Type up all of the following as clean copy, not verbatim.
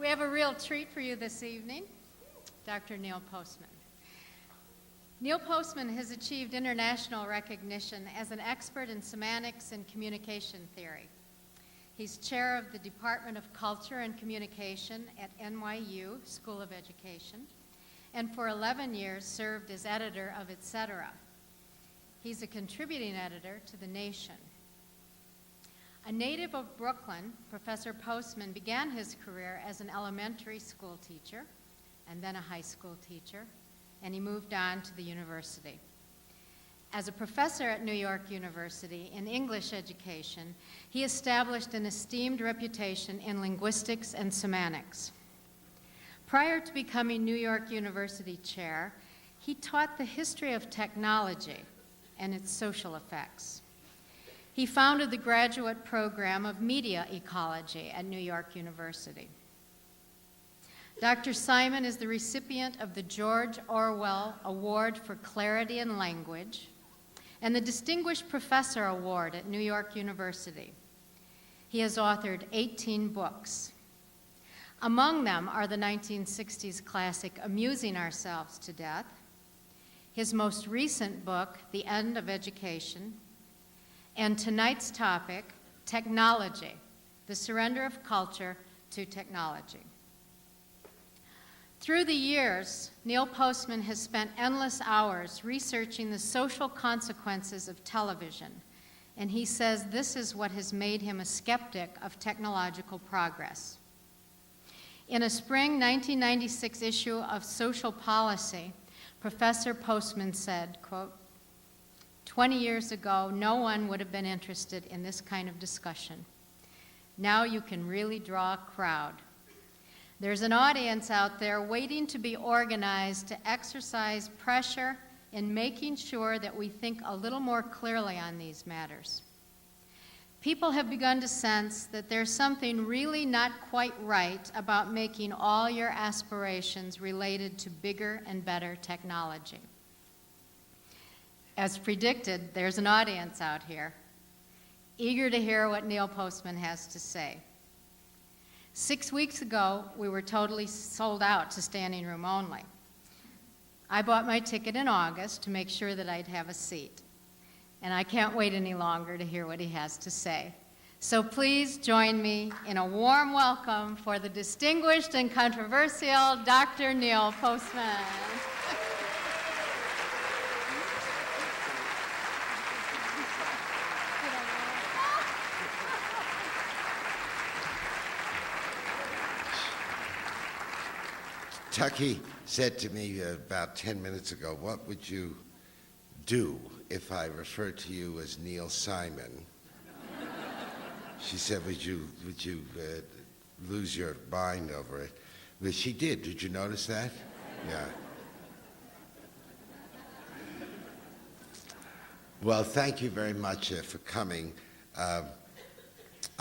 We have a real treat for you this evening, Dr. Neil Postman. Neil Postman has achieved international recognition as an expert in semantics and communication theory. He's chair of the Department of Culture and Communication at NYU School of Education, and for 11 years served as editor of Etc. He's a contributing editor to The Nation. A native of Brooklyn, Professor Postman began his career as an elementary school teacher and then a high school teacher, and he moved on to the university. As a professor at New York University in English education, he established an esteemed reputation in linguistics and semantics. Prior to becoming New York University chair, he taught the history of technology and its social effects. He founded the graduate program of media ecology at New York University. Dr. Simon is the recipient of the George Orwell Award for Clarity in Language and the Distinguished Professor Award at New York University. He has authored 18 books. Among them are the 1960s classic Amusing Ourselves to Death, his most recent book, The End of Education, and tonight's topic, Technology, the Surrender of Culture to Technology. Through the years, Neil Postman has spent endless hours researching the social consequences of television, and he says this is what has made him a skeptic of technological progress. In a spring 1996 issue of Social Policy, Professor Postman said, quote, 20 years ago, no one would have been interested in this kind of discussion. Now you can really draw a crowd. There's an audience out there waiting to be organized to exercise pressure in making sure that we think a little more clearly on these matters. People have begun to sense that there's something really not quite right about making all your aspirations related to bigger and better technology. As predicted, there's an audience out here, eager to hear what Neil Postman has to say. 6 weeks ago, we were totally sold out to standing room only. I bought my ticket in August to make sure that I'd have a seat. And I can't wait any longer to hear what he has to say. So please join me in a warm welcome for the distinguished and controversial Dr. Neil Postman. Tucky said to me about 10 minutes ago, what would you do if I referred to you as Neil Simon? She said, would you lose your mind over it? But she did. Did you notice that? Yeah. Well, thank you very much for coming.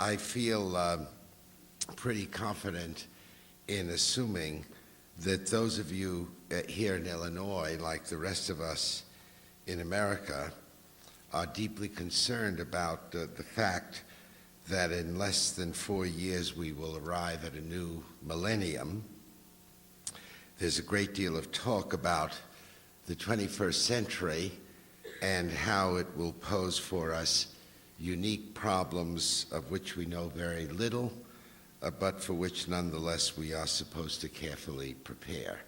I feel pretty confident in assuming that those of you here in Illinois, like the rest of us in America, are deeply concerned about the fact that in less than 4 years we will arrive at a new millennium. There's a great deal of talk about the 21st century and how it will pose for us unique problems of which we know very little, but for which nonetheless we are supposed to carefully prepare.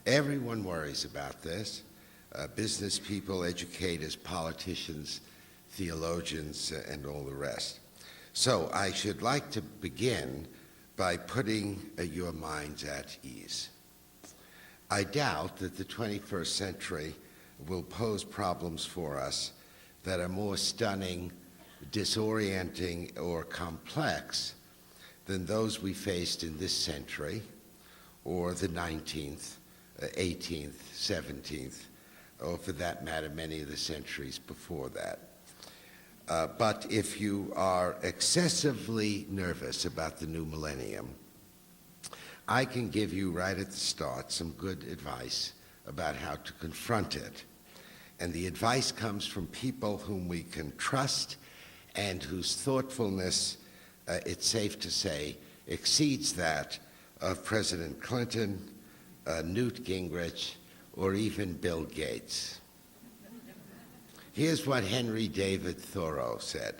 Everyone worries about this. Business people, educators, politicians, theologians, and all the rest. So I should like to begin by putting your minds at ease. I doubt that the 21st century will pose problems for us that are more stunning, disorienting, or complex than those we faced in this century, or the 19th, 18th, 17th, or for that matter, many of the centuries before that. But if you are excessively nervous about the new millennium, I can give you right at the start some good advice about how to confront it. And the advice comes from people whom we can trust and whose thoughtfulness, it's safe to say, exceeds that of President Clinton, Newt Gingrich, or even Bill Gates. Here's what Henry David Thoreau said: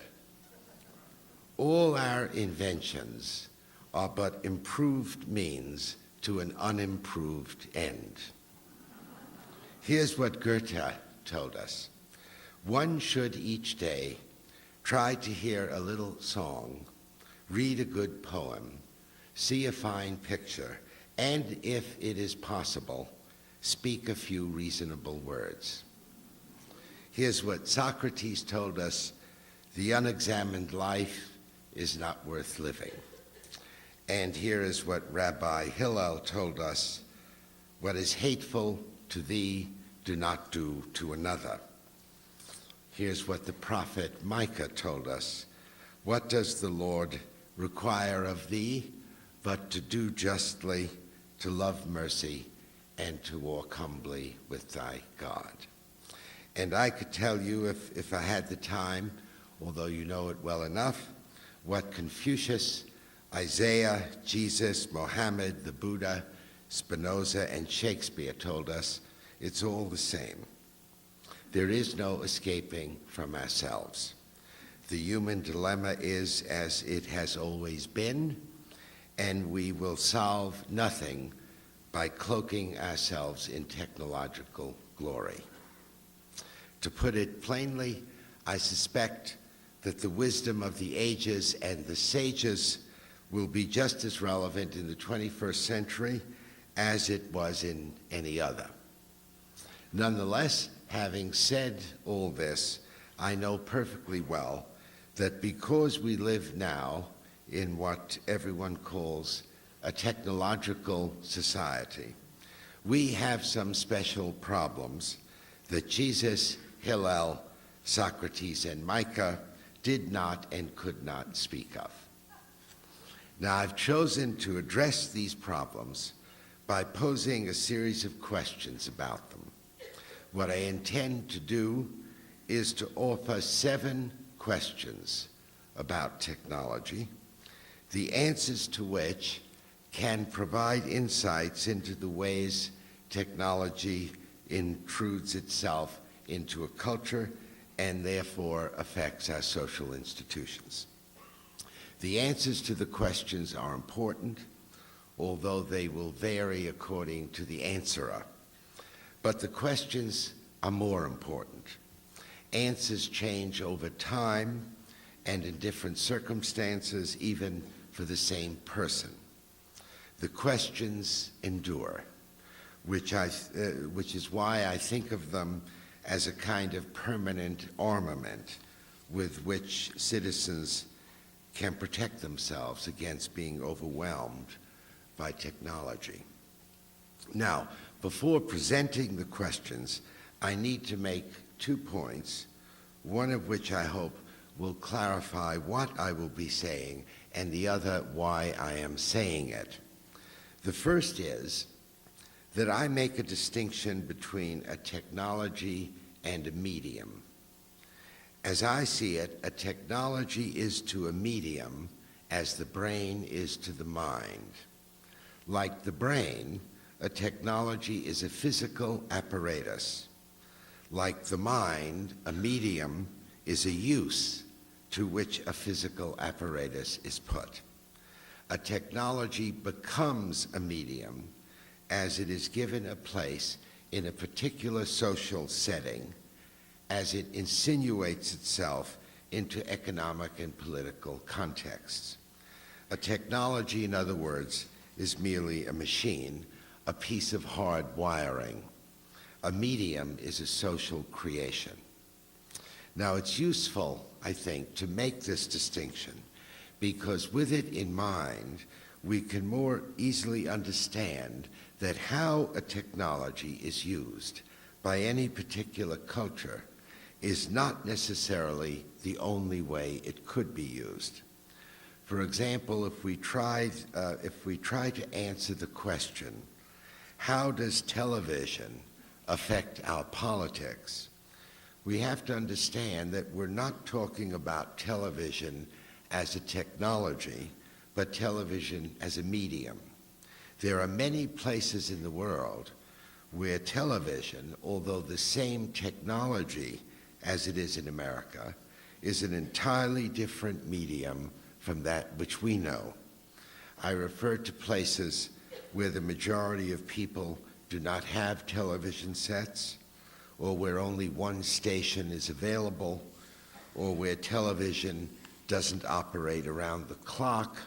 "All our inventions are but improved means to an unimproved end." Here's what Goethe told us: "One should each day try to hear a little song, read a good poem, see a fine picture, and, if it is possible, speak a few reasonable words." Here's what Socrates told us: "The unexamined life is not worth living." And here is what Rabbi Hillel told us: "What is hateful to thee, do not do to another." Here's what the prophet Micah told us: "What does the Lord require of thee but to do justly, to love mercy, and to walk humbly with thy God?" And I could tell you, if I had the time, although you know it well enough, what Confucius, Isaiah, Jesus, Mohammed, the Buddha, Spinoza, and Shakespeare told us. It's all the same. There is no escaping from ourselves. The human dilemma is as it has always been, and we will solve nothing by cloaking ourselves in technological glory. To put it plainly, I suspect that the wisdom of the ages and the sages will be just as relevant in the 21st century as it was in any other. Nonetheless, having said all this, I know perfectly well that because we live now in what everyone calls a technological society, we have some special problems that Jesus, Hillel, Socrates, and Micah did not and could not speak of. Now, I've chosen to address these problems by posing a series of questions about them. What I intend to do is to offer 7 questions about technology, the answers to which can provide insights into the ways technology intrudes itself into a culture and therefore affects our social institutions. The answers to the questions are important, although they will vary according to the answerer. But the questions are more important. Answers change over time and in different circumstances, even for the same person. The questions endure, which is why I think of them as a kind of permanent armament with which citizens can protect themselves against being overwhelmed by technology. Now, before presenting the questions, I need to make 2 points, one of which I hope will clarify what I will be saying, and the other why I am saying it. The first is that I make a distinction between a technology and a medium. As I see it, a technology is to a medium as the brain is to the mind. Like the brain, a technology is a physical apparatus. Like the mind, a medium is a use to which a physical apparatus is put. A technology becomes a medium as it is given a place in a particular social setting, as it insinuates itself into economic and political contexts. A technology, in other words, is merely a machine, a piece of hard wiring. A medium is a social creation. Now, it's useful, I think, to make this distinction because with it in mind, we can more easily understand that how a technology is used by any particular culture is not necessarily the only way it could be used. For example, if we try to answer the question, how does television affect our politics? We have to understand that we're not talking about television as a technology, but television as a medium. There are many places in the world where television, although the same technology as it is in America, is an entirely different medium from that which we know. I refer to places where the majority of people do not have television sets, or where only one station is available, or where television doesn't operate around the clock,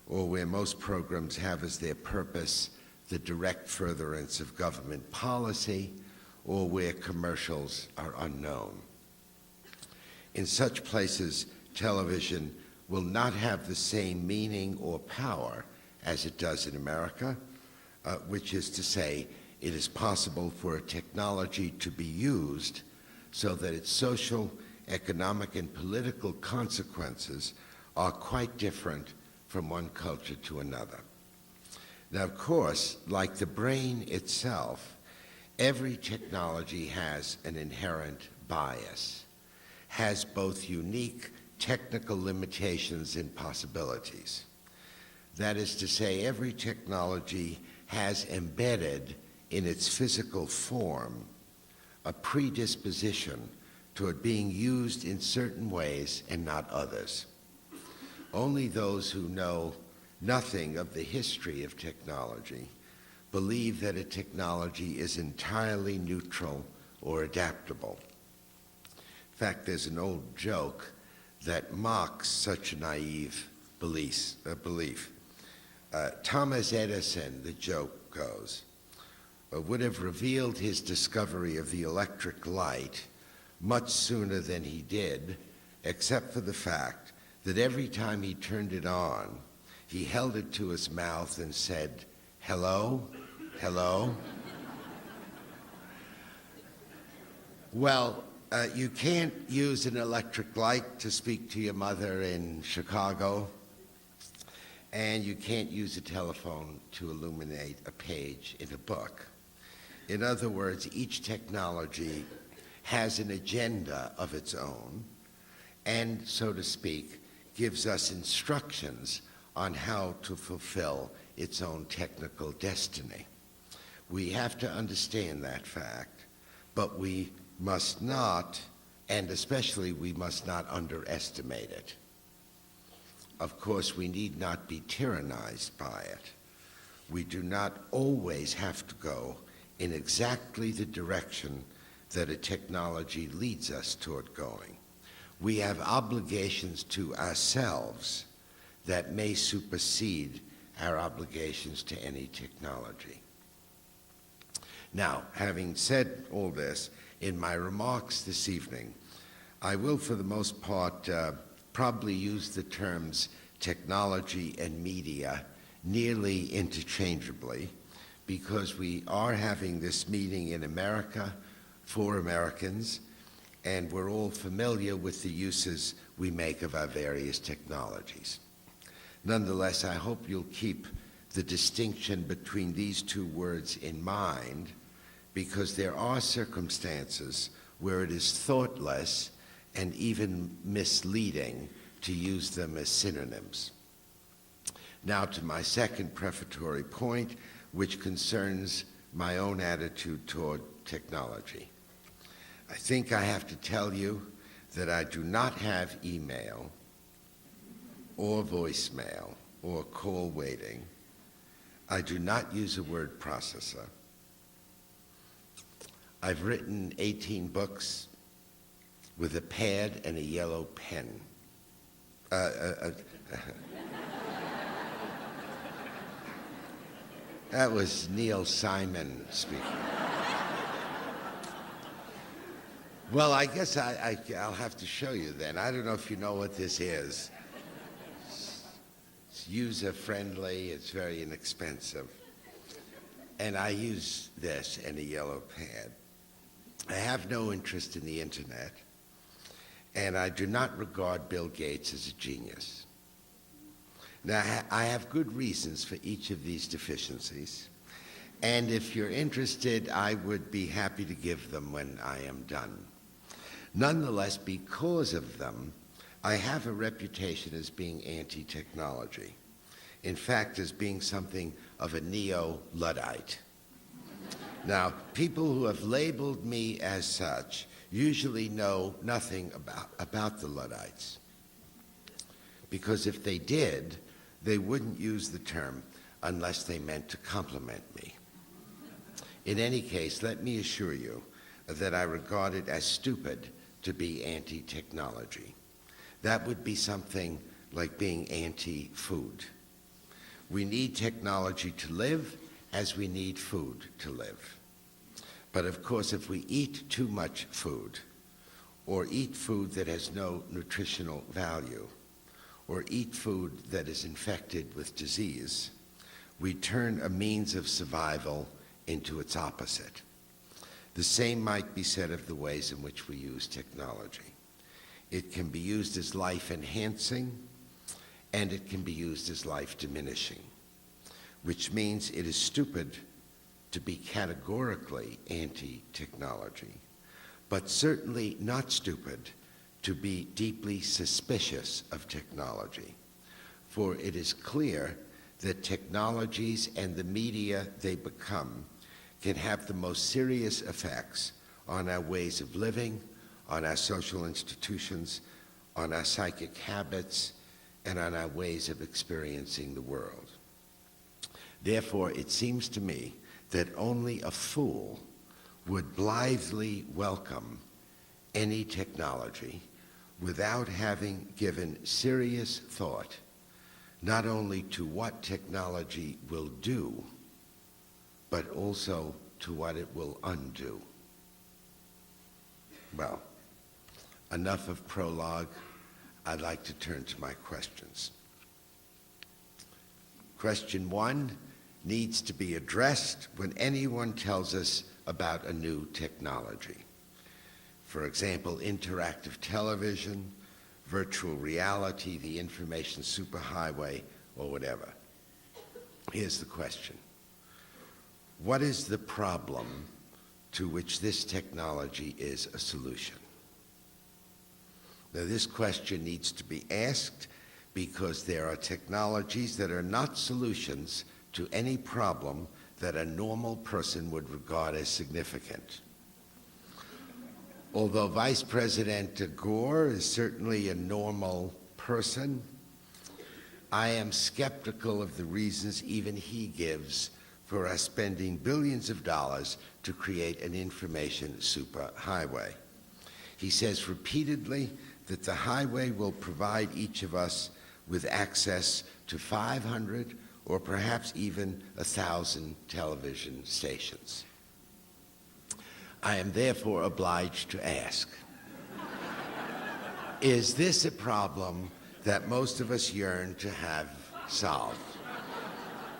or where most programs have as their purpose the direct furtherance of government policy, or where commercials are unknown. In such places, television will not have the same meaning or power as it does in America, which is to say, it is possible for a technology to be used so that its social, economic, and political consequences are quite different from one culture to another. Now, of course, like the brain itself, every technology has an inherent bias, has both unique technical limitations and possibilities. That is to say, every technology has embedded in its physical form a predisposition toward being used in certain ways and not others. Only those who know nothing of the history of technology believe that a technology is entirely neutral or adaptable. In fact, there's an old joke that mocks such a naive belief. Thomas Edison, the joke goes, would have revealed his discovery of the electric light much sooner than he did, except for the fact that every time he turned it on, he held it to his mouth and said, "Hello? Hello?" Well, you can't use an electric light to speak to your mother in Chicago, and you can't use a telephone to illuminate a page in a book. In other words, each technology has an agenda of its own and, so to speak, gives us instructions on how to fulfill its own technical destiny. We have to understand that fact, but we must not, and especially we must not underestimate it. Of course, we need not be tyrannized by it. We do not always have to go in exactly the direction that a technology leads us toward going. We have obligations to ourselves that may supersede our obligations to any technology. Now, having said all this, in my remarks this evening, I will, for the most part, probably use the terms technology and media nearly interchangeably, because we are having this meeting in America for Americans, and we're all familiar with the uses we make of our various technologies. Nonetheless, I hope you'll keep the distinction between these two words in mind, because there are circumstances where it is thoughtless and even misleading to use them as synonyms. Now to my second prefatory point, which concerns my own attitude toward technology. I think I have to tell you that I do not have email or voicemail or call waiting. I do not use a word processor. I've written 18 books with a pad and a yellow pen. That was Neil Simon speaking. Well, I guess I'll have to show you then. I don't know if you know what this is. It's user-friendly, it's very inexpensive. And I use this and a yellow pad. I have no interest in the internet, and I do not regard Bill Gates as a genius. Now, I have good reasons for each of these deficiencies, and if you're interested, I would be happy to give them when I am done. Nonetheless, because of them, I have a reputation as being anti-technology. in fact, as being something of a neo-Luddite. Now, people who have labeled me as such usually know nothing about the Luddites, because if they did, they wouldn't use the term unless they meant to compliment me. In any case, let me assure you that I regard it as stupid to be anti-technology. That would be something like being anti-food. We need technology to live as we need food to live. But of course, if we eat too much food, or eat food that has no nutritional value, or eat food that is infected with disease, we turn a means of survival into its opposite. The same might be said of the ways in which we use technology. It can be used as life-enhancing, and it can be used as life-diminishing, which means it is stupid to be categorically anti-technology, but certainly not stupid to be deeply suspicious of technology. For it is clear that technologies and the media they become can have the most serious effects on our ways of living, on our social institutions, on our psychic habits, and on our ways of experiencing the world. Therefore, it seems to me that only a fool would blithely welcome any technology without having given serious thought not only to what technology will do, but also to what it will undo. Well, enough of prologue. I'd like to turn to my questions. Question 1 needs to be addressed when anyone tells us about a new technology. For example, interactive television, virtual reality, the information superhighway, or whatever. Here's the question. What is the problem to which this technology is a solution? Now, this question needs to be asked because there are technologies that are not solutions to any problem that a normal person would regard as significant. Although Vice President Gore is certainly a normal person, I am skeptical of the reasons even he gives for us spending billions of dollars to create an information superhighway. He says repeatedly that the highway will provide each of us with access to 500 or perhaps even 1,000 television stations. I am therefore obliged to ask, is this a problem that most of us yearn to have solved?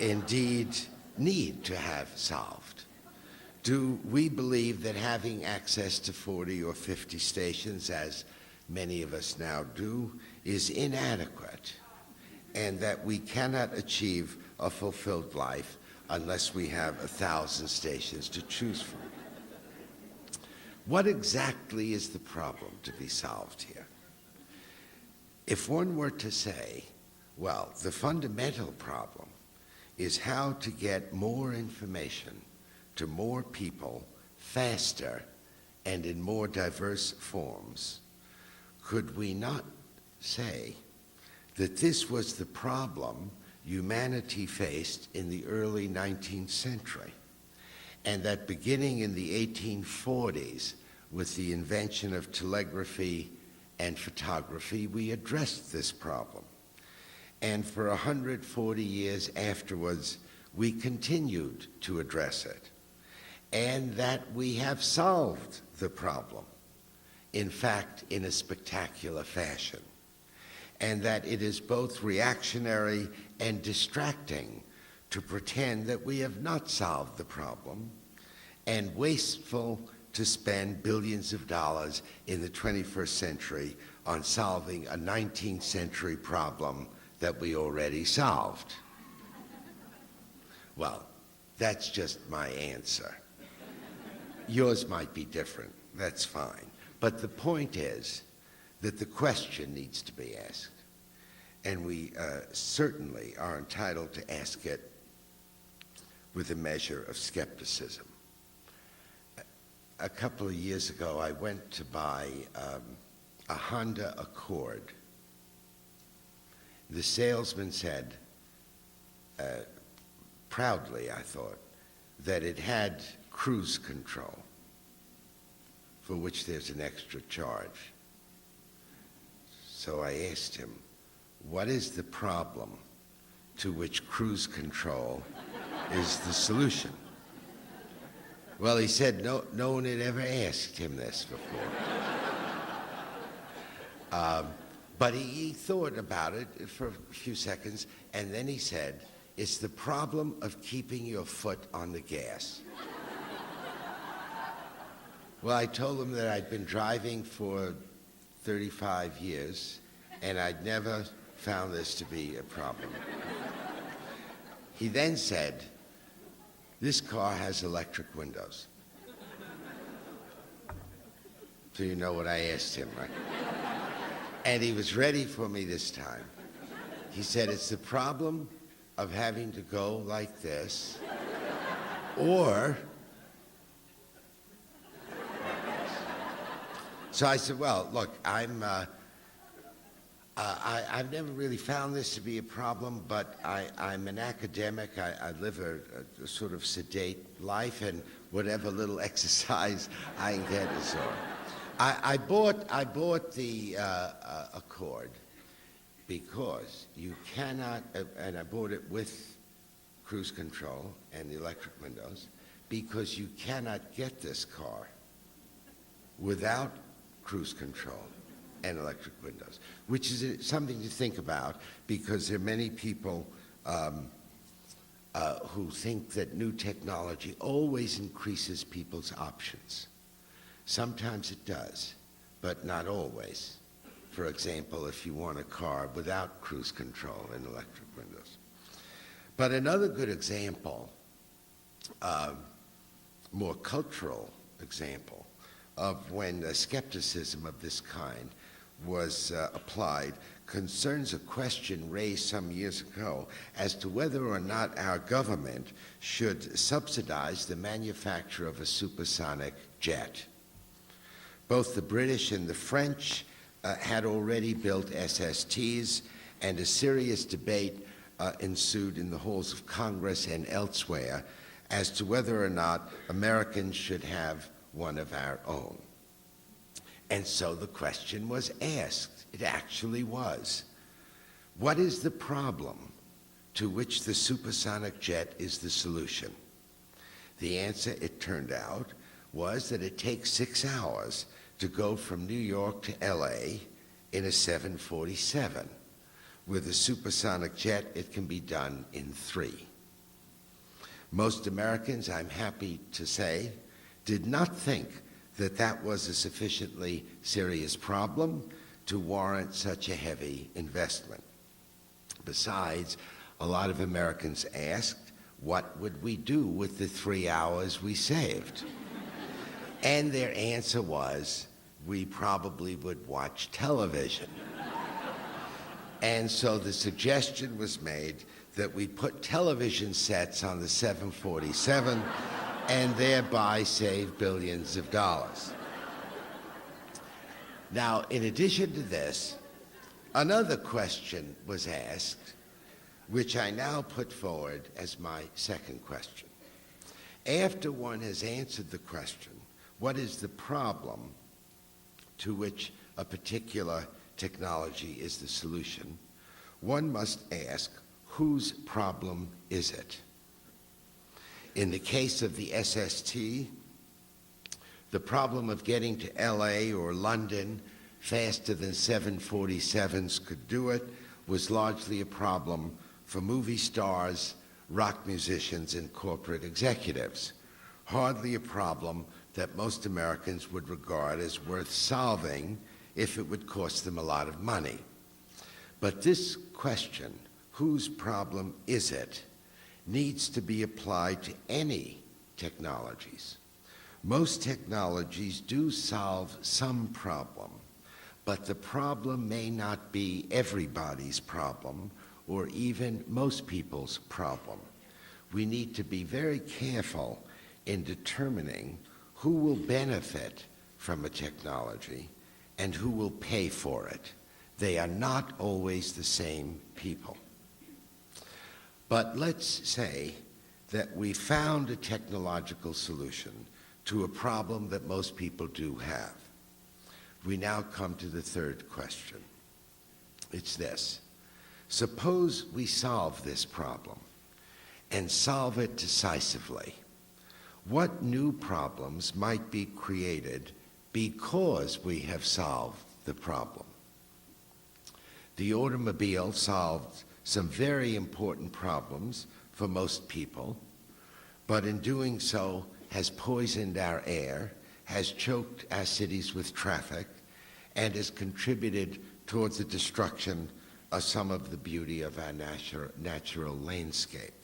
Indeed, need to have solved? Do we believe that having access to 40 or 50 stations, as many of us now do, is inadequate, and that we cannot achieve a fulfilled life unless we have 1,000 stations to choose from? What exactly is the problem to be solved here? If one were to say, well, the fundamental problem is how to get more information to more people faster and in more diverse forms, could we not say that this was the problem humanity faced in the early 19th century, and that beginning in the 1840s with the invention of telegraphy and photography, we addressed this problem. And for 140 years afterwards, we continued to address it, and that we have solved the problem, in fact, in a spectacular fashion, and that it is both reactionary and distracting to pretend that we have not solved the problem, and wasteful to spend billions of dollars in the 21st century on solving a 19th century problem that we already solved. Well, that's just my answer. Yours might be different, that's fine. But the point is that the question needs to be asked. and we certainly are entitled to ask it with a measure of skepticism. A couple of years ago, I went to buy a Honda Accord. The salesman said, proudly, I thought, that it had cruise control, for which there's an extra charge. So I asked him, what is the problem to which cruise control is the solution? Well, he said no one had ever asked him this before. But he thought about it for a few seconds, and then he said, it's the problem of keeping your foot on the gas. Well, I told him that I'd been driving for 35 years, and I'd never found this to be a problem. He then said, this car has electric windows. So you know what I asked him, right? And he was ready for me this time. He said, it's the problem of having to go like this, or... So I said, well, look, I've never really found this to be a problem, but I'm an academic. I live a sort of sedate life, and whatever little exercise I can get is all. I bought the Accord because you cannot, and I bought it with cruise control and the electric windows, because you cannot get this car without cruise control and electric windows, which is something to think about, because there are many people who think that new technology always increases people's options. Sometimes it does, but not always. For example, if you want a car without cruise control and electric windows. But another good example, more cultural example, of when skepticism of this kind was applied concerns a question raised some years ago as to whether or not our government should subsidize the manufacture of a supersonic jet. Both the British and the French had already built SSTs, and a serious debate ensued in the halls of Congress and elsewhere as to whether or not Americans should have one of our own. And so the question was asked. It actually was. What is the problem to which the supersonic jet is the solution? The answer, it turned out, was that it takes 6 hours to go from New York to LA in a 747. With a supersonic jet, it can be done in 3. Most Americans, I'm happy to say, did not think that that was a sufficiently serious problem to warrant such a heavy investment. Besides, a lot of Americans asked, what would we do with the 3 hours we saved? And their answer was, we probably would watch television. And so the suggestion was made that we put television sets on the 747 and thereby save billions of dollars. Now, in addition to this, another question was asked, which I now put forward as my second question. After one has answered the question, what is the problem to which a particular technology is the solution, one must ask, whose problem is it? In the case of the SST, the problem of getting to LA or London faster than 747s could do it was largely a problem for movie stars, rock musicians, and corporate executives. Hardly a problem that most Americans would regard as worth solving if it would cost them a lot of money. But this question, whose problem is it, needs to be applied to any technologies. Most technologies do solve some problem, but the problem may not be everybody's problem or even most people's problem. We need to be very careful in determining who will benefit from a technology and who will pay for it. They are not always the same people. But let's say that we found a technological solution to a problem that most people do have. We now come to the third question. It's this. Suppose we solve this problem and solve it decisively. What new problems might be created because we have solved the problem? The automobile solved some very important problems for most people, but in doing so has poisoned our air, has choked our cities with traffic, and has contributed towards the destruction of some of the beauty of our natural landscape.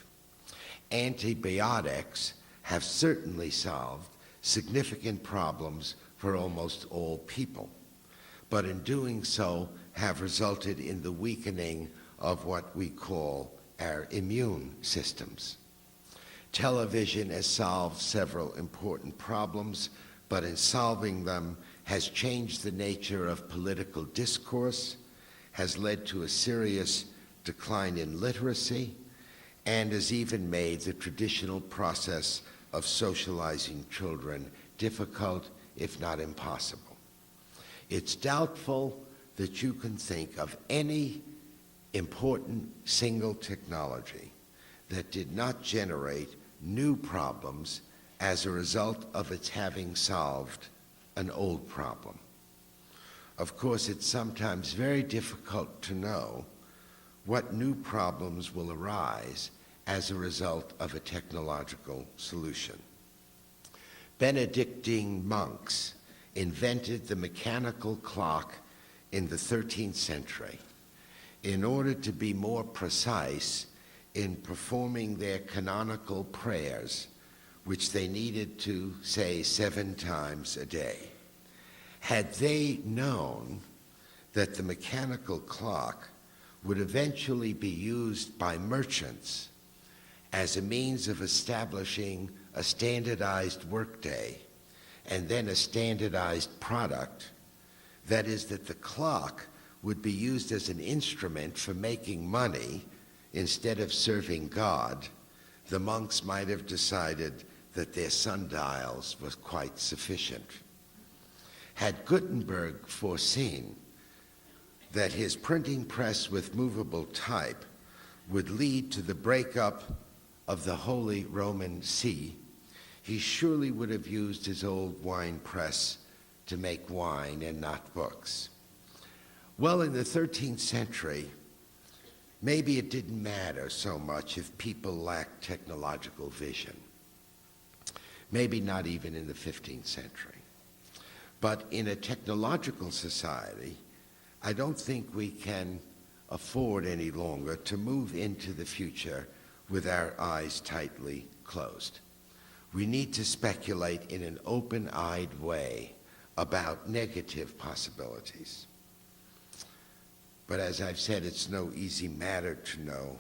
Antibiotics have certainly solved significant problems for almost all people, but in doing so have resulted in the weakening of what we call our immune systems. Television has solved several important problems, but in solving them has changed the nature of political discourse, has led to a serious decline in literacy, and has even made the traditional process of socializing children difficult, if not impossible. It's doubtful that you can think of any important single technology that did not generate new problems as a result of its having solved an old problem. Of course, it's sometimes very difficult to know what new problems will arise as a result of a technological solution. Benedictine monks invented the mechanical clock in the 13th century in order to be more precise in performing their canonical prayers, which they needed to say 7 times a day. Had they known that the mechanical clock would eventually be used by merchants as a means of establishing a standardized workday and then a standardized product, that is, that the clock would be used as an instrument for making money instead of serving God, the monks might have decided that their sundials was quite sufficient. Had Gutenberg foreseen that his printing press with movable type would lead to the breakup of the Holy Roman See, he surely would have used his old wine press to make wine and not books. Well, in the 13th century, maybe it didn't matter so much if people lacked technological vision. Maybe not even in the 15th century. But in a technological society, I don't think we can afford any longer to move into the future with our eyes tightly closed. We need to speculate in an open-eyed way about negative possibilities. But as I've said, it's no easy matter to know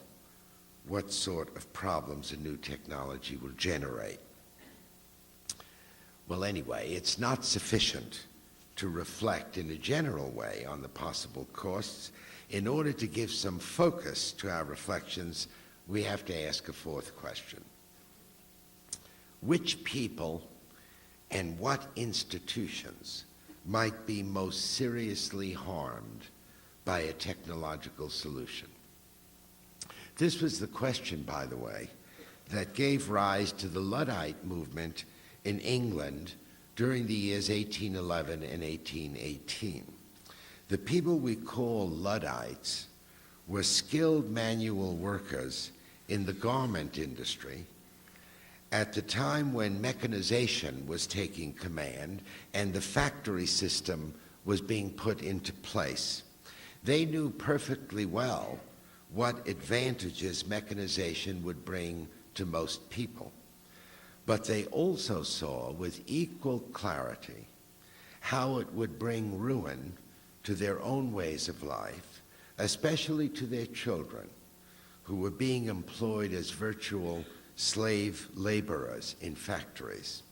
what sort of problems a new technology will generate. Well, anyway, it's not sufficient to reflect in a general way on the possible costs. In order to give some focus to our reflections, we have to ask a fourth question. Which people and what institutions might be most seriously harmed by a technological solution? This was the question, by the way, that gave rise to the Luddite movement in England during the years 1811 and 1818. The people we call Luddites were skilled manual workers in the garment industry at the time when mechanization was taking command and the factory system was being put into place. They knew perfectly well what advantages mechanization would bring to most people. But they also saw with equal clarity how it would bring ruin to their own ways of life, especially to their children, who were being employed as virtual slave laborers in factories.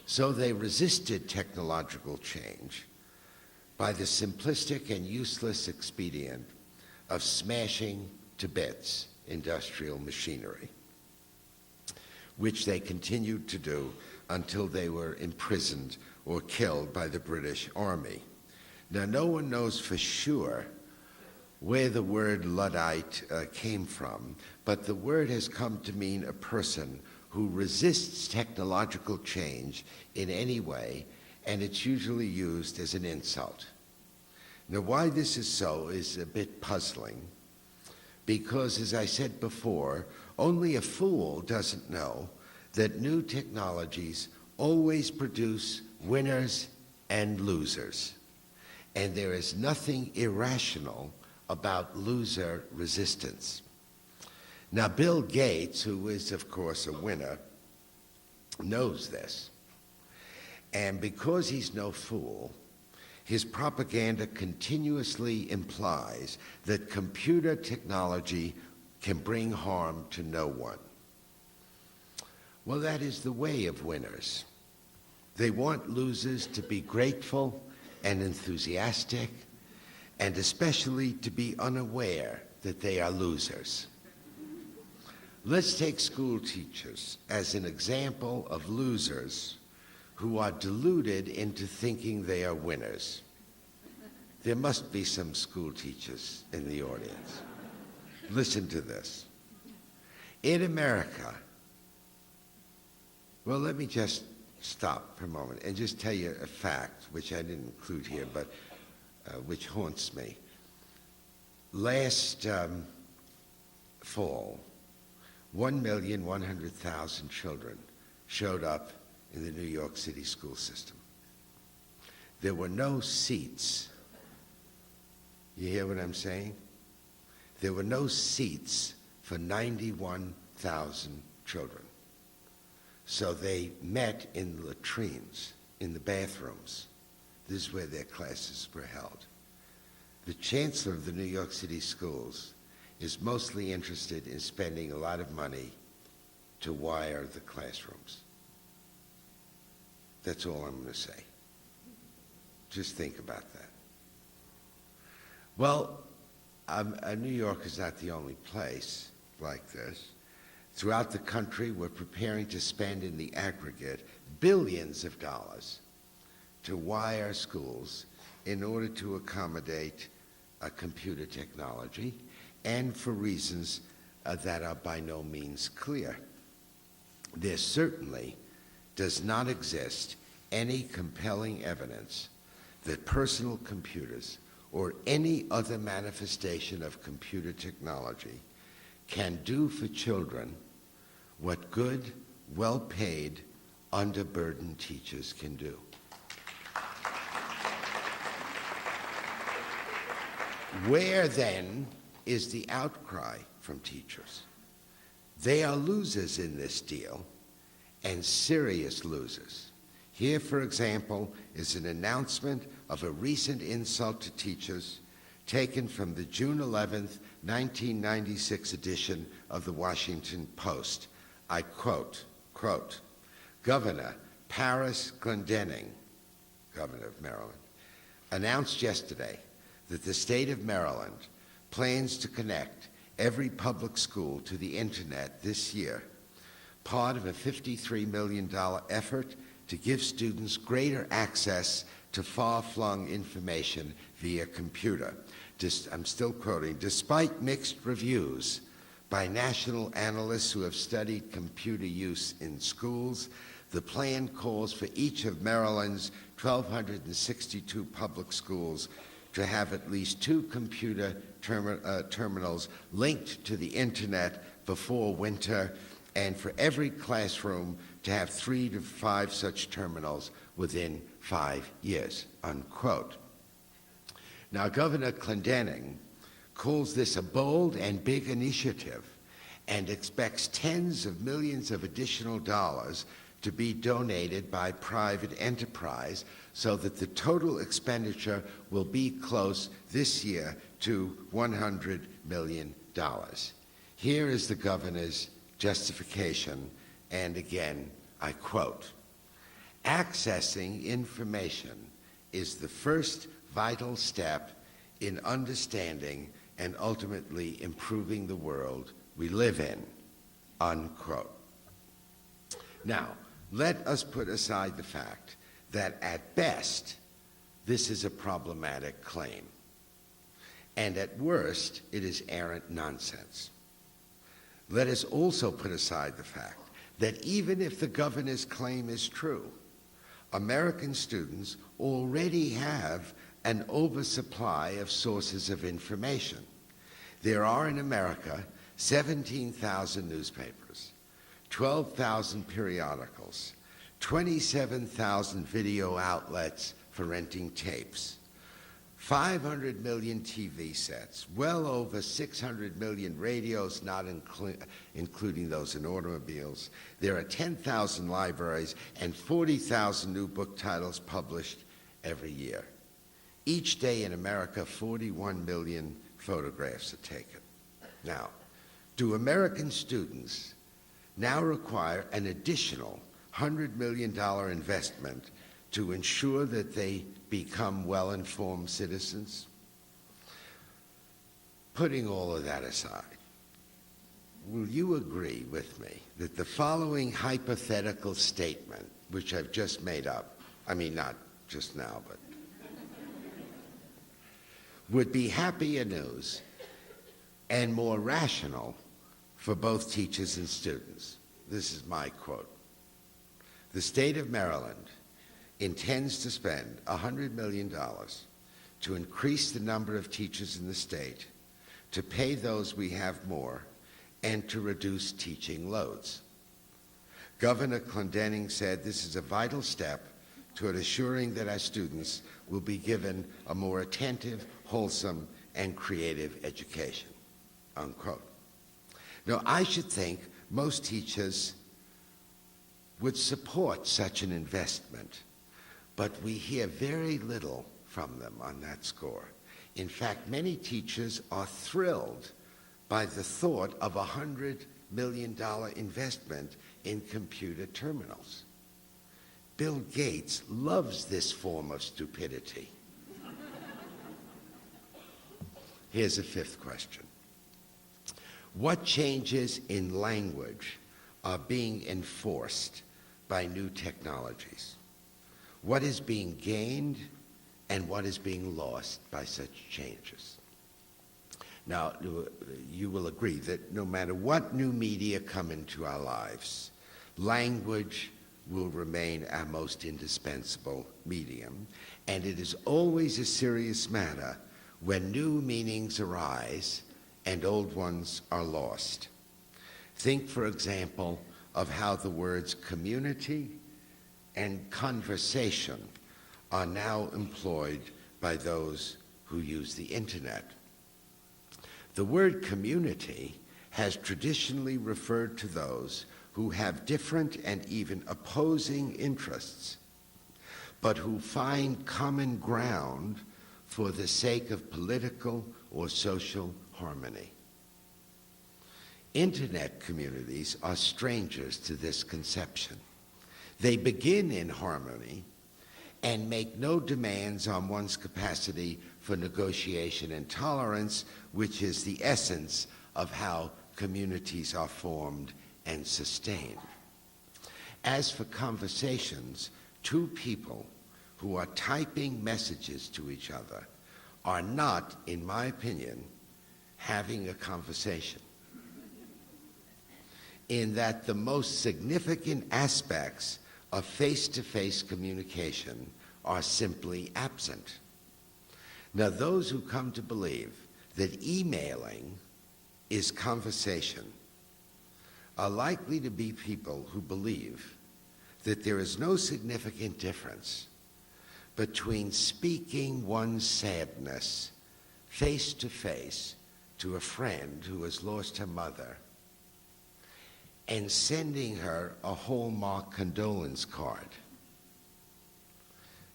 So they resisted technological change by the simplistic and useless expedient of smashing to bits industrial machinery, which they continued to do until they were imprisoned or killed by the British Army. Now, no one knows for sure where the word Luddite came from, but the word has come to mean a person who resists technological change in any way, and it's usually used as an insult. Now, why this is so is a bit puzzling, because, as I said before, only a fool doesn't know that new technologies always produce winners and losers, and there is nothing irrational about loser resistance. Now, Bill Gates, who is, of course, a winner, knows this. And because he's no fool, his propaganda continuously implies that computer technology can bring harm to no one. Well, that is the way of winners. They want losers to be grateful and enthusiastic, and especially to be unaware that they are losers. Let's take school teachers as an example of losers who are deluded into thinking they are winners. There must be some school teachers in the audience. Listen to this. In America, well, let me just stop for a moment and just tell you a fact, which I didn't include here, but which haunts me. Last fall, 1,100,000 children showed up in the New York City school system. There were no seats. You hear what I'm saying? There were no seats for 91,000 children. So they met in latrines, in the bathrooms. This is where their classes were held. The chancellor of the New York City schools is mostly interested in spending a lot of money to wire the classrooms. That's all I'm going to say. Just think about that. Well, New York is not the only place like this. Throughout the country, we're preparing to spend in the aggregate billions of dollars to wire schools in order to accommodate computer technology, and for reasons that are by no means clear. There certainly does not exist any compelling evidence that personal computers or any other manifestation of computer technology can do for children what good, well-paid, underburdened teachers can do. Where, then, is the outcry from teachers? They are losers in this deal, and serious losers. Here, for example, is an announcement of a recent insult to teachers taken from the June 11th, 1996 edition of the Washington Post. I quote, Governor Paris Glendening, Governor of Maryland, announced yesterday that the state of Maryland plans to connect every public school to the internet this year, part of a $53 million effort to give students greater access to far-flung information via computer. I'm still quoting, despite mixed reviews by national analysts who have studied computer use in schools, the plan calls for each of Maryland's 1,262 public schools to have at least 2 computer terminals linked to the internet before winter, and for every classroom to have 3 to 5 such terminals within 5 years, unquote. Now, Governor Glendening calls this a bold and big initiative and expects tens of millions of additional dollars to be donated by private enterprise so that the total expenditure will be close this year to $100 million. Here is the governor's justification, and again, I quote, "Accessing information is the first vital step in understanding and ultimately improving the world we live in," unquote. Now, let us put aside the fact that at best, this is a problematic claim, and at worst, it is arrant nonsense. Let us also put aside the fact that even if the governor's claim is true, American students already have an oversupply of sources of information. There are in America 17,000 newspapers, 12,000 periodicals, 27,000 video outlets for renting tapes, 500 million TV sets, well over 600 million radios, not including those in automobiles. There are 10,000 libraries and 40,000 new book titles published every year. Each day in America, 41 million photographs are taken. Now, do American students now require an additional $100 million investment to ensure that they become well-informed citizens? Putting all of that aside, will you agree with me that the following hypothetical statement, which I've just made up, I mean, not just now, but would be happier news and more rational for both teachers and students? This is my quote. "The state of Maryland intends to spend $100 million to increase the number of teachers in the state, to pay those we have more, and to reduce teaching loads." Governor Clendening said this is a vital step toward assuring that our students will be given a more attentive, wholesome, and creative education, unquote. Now, I should think most teachers would support such an investment, but we hear very little from them on that score. In fact, many teachers are thrilled by the thought of a $100 million investment in computer terminals. Bill Gates loves this form of stupidity. Here's a fifth question. What changes in language are being enforced by new technologies? What is being gained and what is being lost by such changes? Now, you will agree that no matter what new media come into our lives, language will remain our most indispensable medium, and it is always a serious matter when new meanings arise and old ones are lost. Think, for example, of how the words community and conversation are now employed by those who use the internet. The word community has traditionally referred to those who have different and even opposing interests, but who find common ground for the sake of political or social harmony. Internet communities are strangers to this conception. They begin in harmony and make no demands on one's capacity for negotiation and tolerance, which is the essence of how communities are formed and sustained. As for conversations, two people who are typing messages to each other are not, in my opinion, having a conversation, in that the most significant aspects of face-to-face communication are simply absent. Now, those who come to believe that emailing is conversation are likely to be people who believe that there is no significant difference between speaking one's sadness face-to-face to a friend who has lost her mother and sending her a Hallmark condolence card.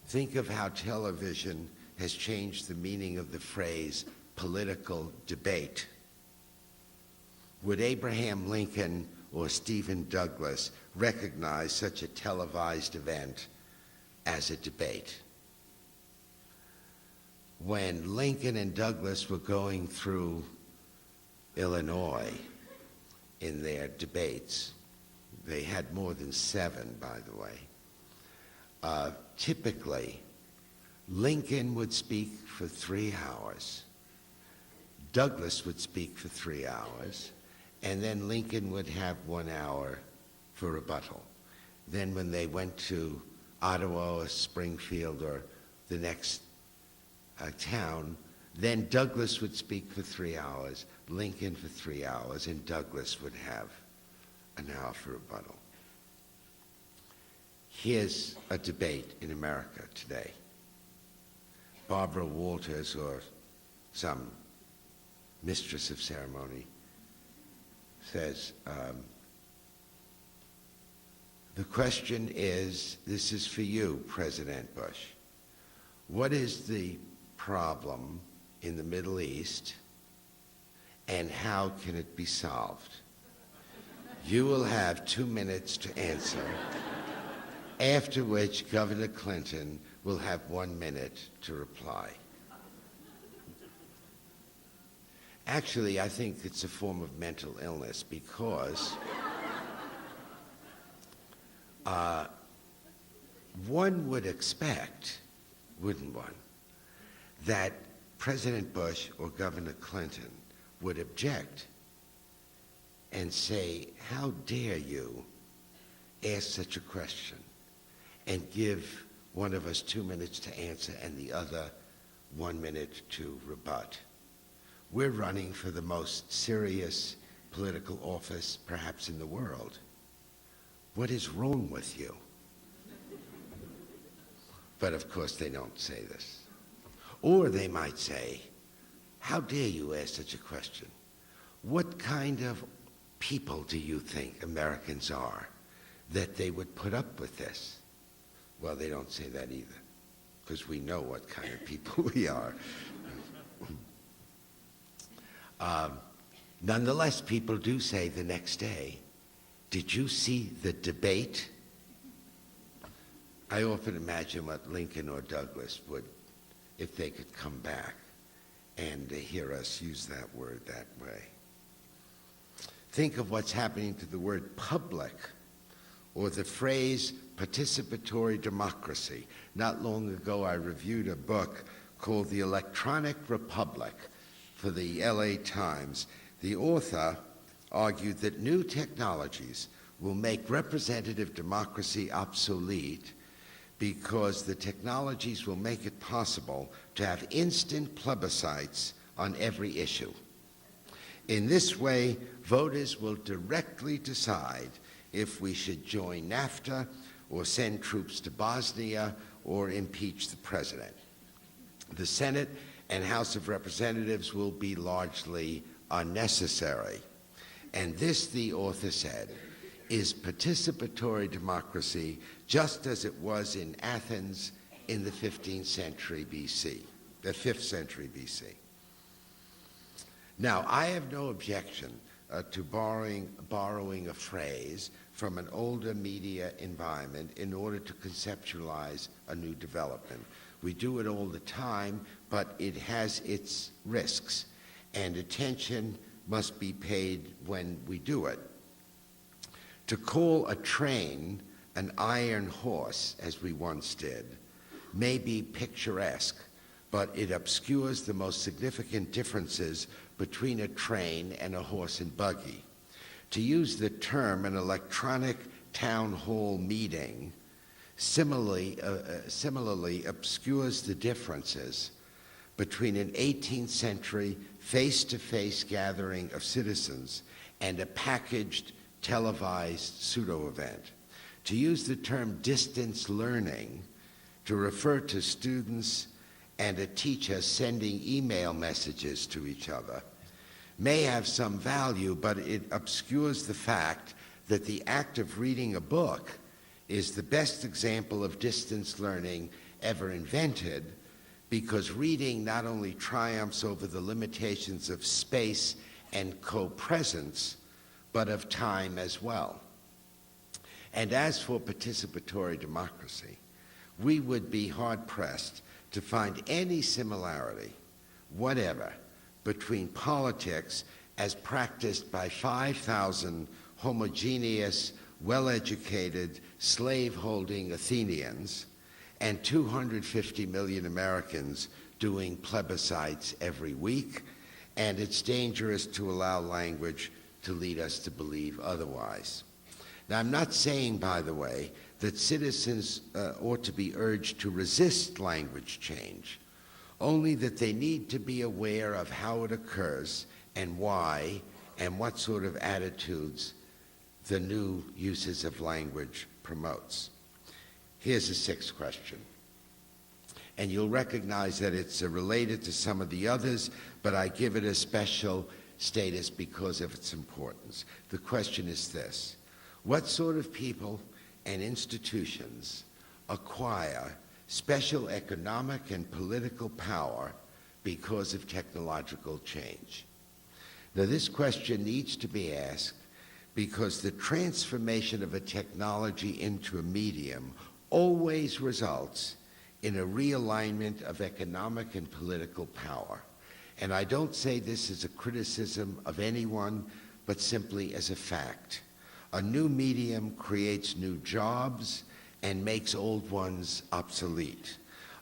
Think of how television has changed the meaning of the phrase political debate. Would Abraham Lincoln or Stephen Douglas recognize such a televised event as a debate? When Lincoln and Douglas were going through Illinois in their debates, they had more than 7, by the way, typically Lincoln would speak for 3 hours, Douglas would speak for 3 hours, and then Lincoln would have 1 hour for rebuttal. Then when they went to Ottawa or Springfield or the next town, then Douglas would speak for 3 hours, Lincoln for 3 hours, and Douglas would have an hour for rebuttal. Here's a debate in America today. Barbara Walters, or some mistress of ceremony, says, the question is, this is for you, President Bush. What is the problem in the Middle East, and how can it be solved? You will have 2 minutes to answer, after which Governor Clinton will have 1 minute to reply. Actually, I think it's a form of mental illness because one would expect, wouldn't one, that President Bush or Governor Clinton would object and say, how dare you ask such a question, and give one of us 2 minutes to answer and the other 1 minute to rebut. We're running for the most serious political office perhaps in the world. What is wrong with you? But of course they don't say this. Or they might say, how dare you ask such a question? What kind of people do you think Americans are that they would put up with this? Well, they don't say that either, because we know what kind of people we are. Nonetheless, people do say the next day, did you see the debate? I often imagine what Lincoln or Douglas would, if they could come back and hear us use that word that way. Think of what's happening to the word public, or the phrase participatory democracy. Not long ago, I reviewed a book called The Electronic Republic for the LA Times. The author argued that new technologies will make representative democracy obsolete because the technologies will make it possible to have instant plebiscites on every issue. In this way, voters will directly decide if we should join NAFTA or send troops to Bosnia or impeach the president. The Senate and House of Representatives will be largely unnecessary. And this, the author said, is participatory democracy just as it was in Athens in the 15th century BC, the 5th century BC. Now, I have no objection to borrowing a phrase from an older media environment in order to conceptualize a new development. We do it all the time, but it has its risks, and attention must be paid when we do it. To call a train an iron horse, as we once did, may be picturesque, but it obscures the most significant differences between a train and a horse and buggy. To use the term an electronic town hall meeting similarly obscures the differences between an 18th century face-to-face gathering of citizens and a packaged, televised pseudo-event. To use the term distance learning to refer to students and a teacher sending email messages to each other may have some value, but it obscures the fact that the act of reading a book is the best example of distance learning ever invented, because reading not only triumphs over the limitations of space and co-presence, but of time as well. And as for participatory democracy, we would be hard-pressed to find any similarity, whatever, between politics as practiced by 5,000 homogeneous, well-educated, slave-holding Athenians and 250 million Americans doing plebiscites every week, and it's dangerous to allow language to lead us to believe otherwise. Now, I'm not saying, by the way, that citizens ought to be urged to resist language change, only that they need to be aware of how it occurs and why and what sort of attitudes the new uses of language promotes. Here's the sixth question. And you'll recognize that it's related to some of the others, but I give it a special status because of its importance. The question is this: what sort of people and institutions acquire special economic and political power because of technological change? Now, this question needs to be asked because the transformation of a technology into a medium always results in a realignment of economic and political power. And I don't say this as a criticism of anyone, but simply as a fact. A new medium creates new jobs and makes old ones obsolete.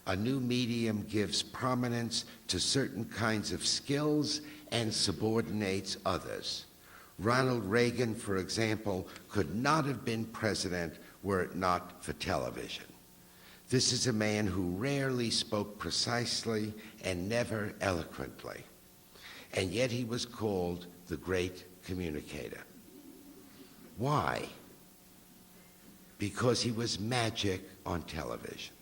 A new medium gives prominence to certain kinds of skills and subordinates others. Ronald Reagan, for example, could not have been president were it not for television. This is a man who rarely spoke precisely and never eloquently, and yet he was called the great communicator. Why? Because he was magic on television.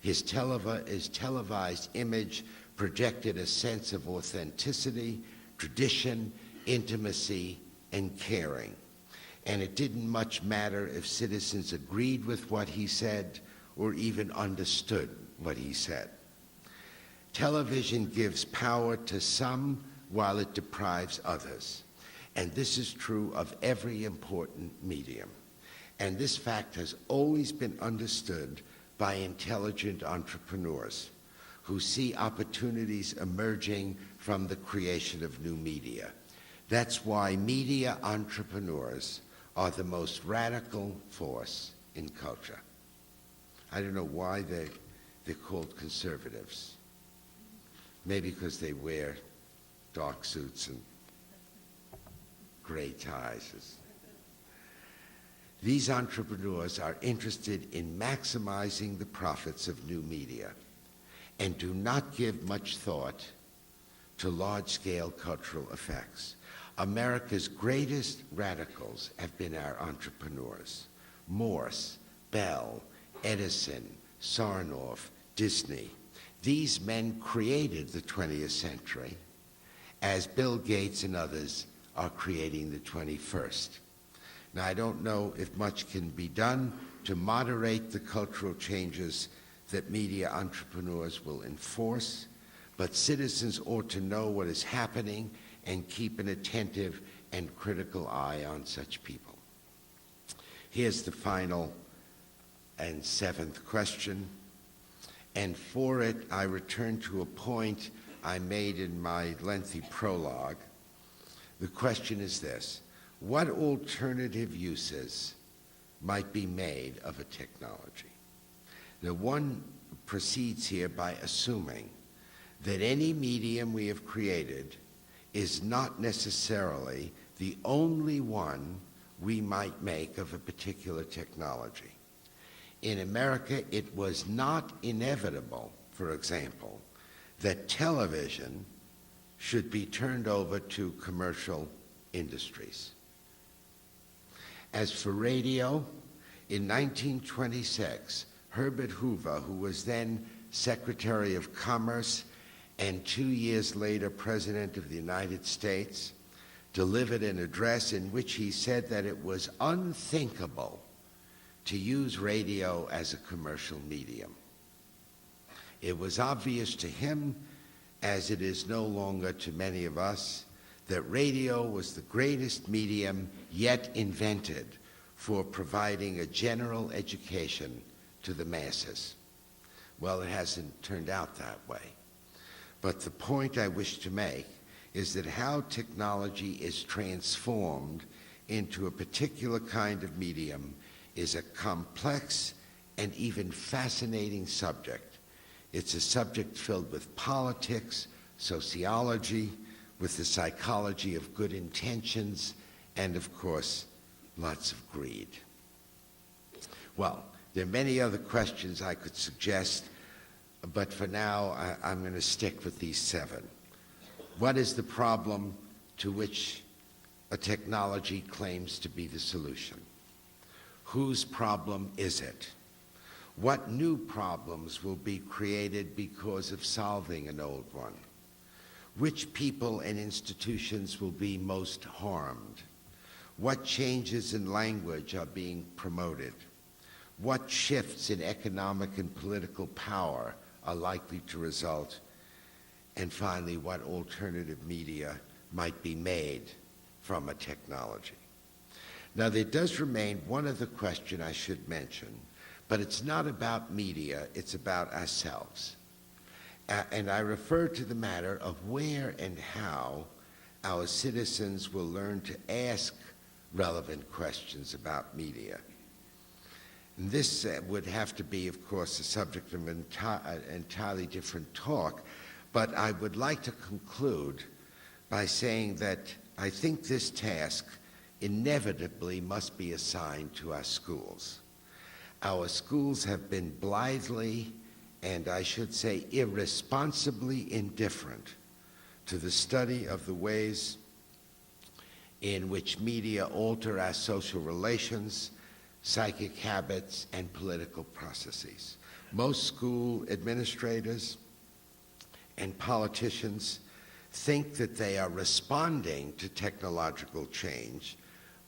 His televised image projected a sense of authenticity, tradition, intimacy, and caring. And it didn't much matter if citizens agreed with what he said or even understood what he said. Television gives power to some while it deprives others. And this is true of every important medium. And this fact has always been understood by intelligent entrepreneurs who see opportunities emerging from the creation of new media. That's why media entrepreneurs are the most radical force in culture. I don't know why they're called conservatives. Maybe because they wear dark suits and gray ties. These entrepreneurs are interested in maximizing the profits of new media and do not give much thought to large-scale cultural effects. America's greatest radicals have been our entrepreneurs: Morse, Bell, Edison, Sarnoff, Disney. These men created the 20th century, as Bill Gates and others are creating the 21st. Now, I don't know if much can be done to moderate the cultural changes that media entrepreneurs will enforce, but citizens ought to know what is happening and keep an attentive and critical eye on such people. Here's the final and seventh question, and for it I return to a point I made in my lengthy prologue. The question is this: what alternative uses might be made of a technology? Now, one proceeds here by assuming that any medium we have created is not necessarily the only one we might make of a particular technology. In America, it was not inevitable, for example, that television should be turned over to commercial industries. As for radio, in 1926, Herbert Hoover, who was then Secretary of Commerce and 2 years later President of the United States, delivered an address in which he said that it was unthinkable to use radio as a commercial medium. It was obvious to him, as it is no longer to many of us, that radio was the greatest medium yet invented for providing a general education to the masses. Well, it hasn't turned out that way. But the point I wish to make is that how technology is transformed into a particular kind of medium is a complex and even fascinating subject. It's a subject filled with politics, sociology, with the psychology of good intentions, and of course, lots of greed. Well, there are many other questions I could suggest, but for now, I'm going to stick with these 7. What is the problem to which a technology claims to be the solution? Whose problem is it? What new problems will be created because of solving an old one? Which people and institutions will be most harmed? What changes in language are being promoted? What shifts in economic and political power are likely to result? And finally, what alternative media might be made from a technology? Now, there does remain one other question I should mention, but it's not about media, it's about ourselves. And I refer to the matter of where and how our citizens will learn to ask relevant questions about media. And this would have to be, of course, the subject of an entirely different talk, but I would like to conclude by saying that I think this task inevitably must be assigned to our schools. Our schools have been blithely, and I should say irresponsibly, indifferent to the study of the ways in which media alter our social relations, psychic habits, and political processes. Most school administrators and politicians think that they are responding to technological change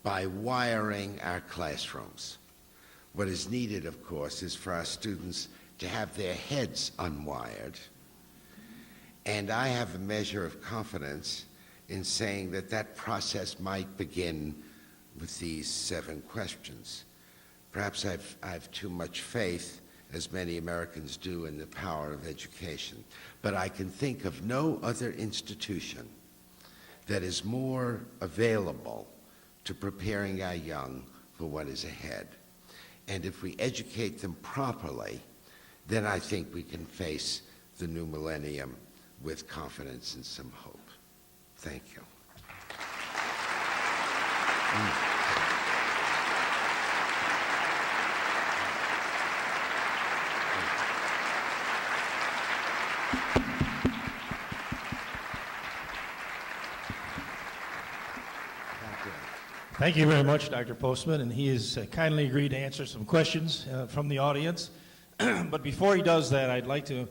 by wiring our classrooms. What is needed, of course, is for our students to have their heads unwired. And I have a measure of confidence in saying that that process might begin with these 7 questions. Perhaps I've too much faith, as many Americans do, in the power of education. But I can think of no other institution that is more available to preparing our young for what is ahead. And if we educate them properly, then I think we can face the new millennium with confidence and some hope. Thank you. Thank you very much, Dr. Postman, and he has kindly agreed to answer some questions from the audience. But before he does that, I'd like to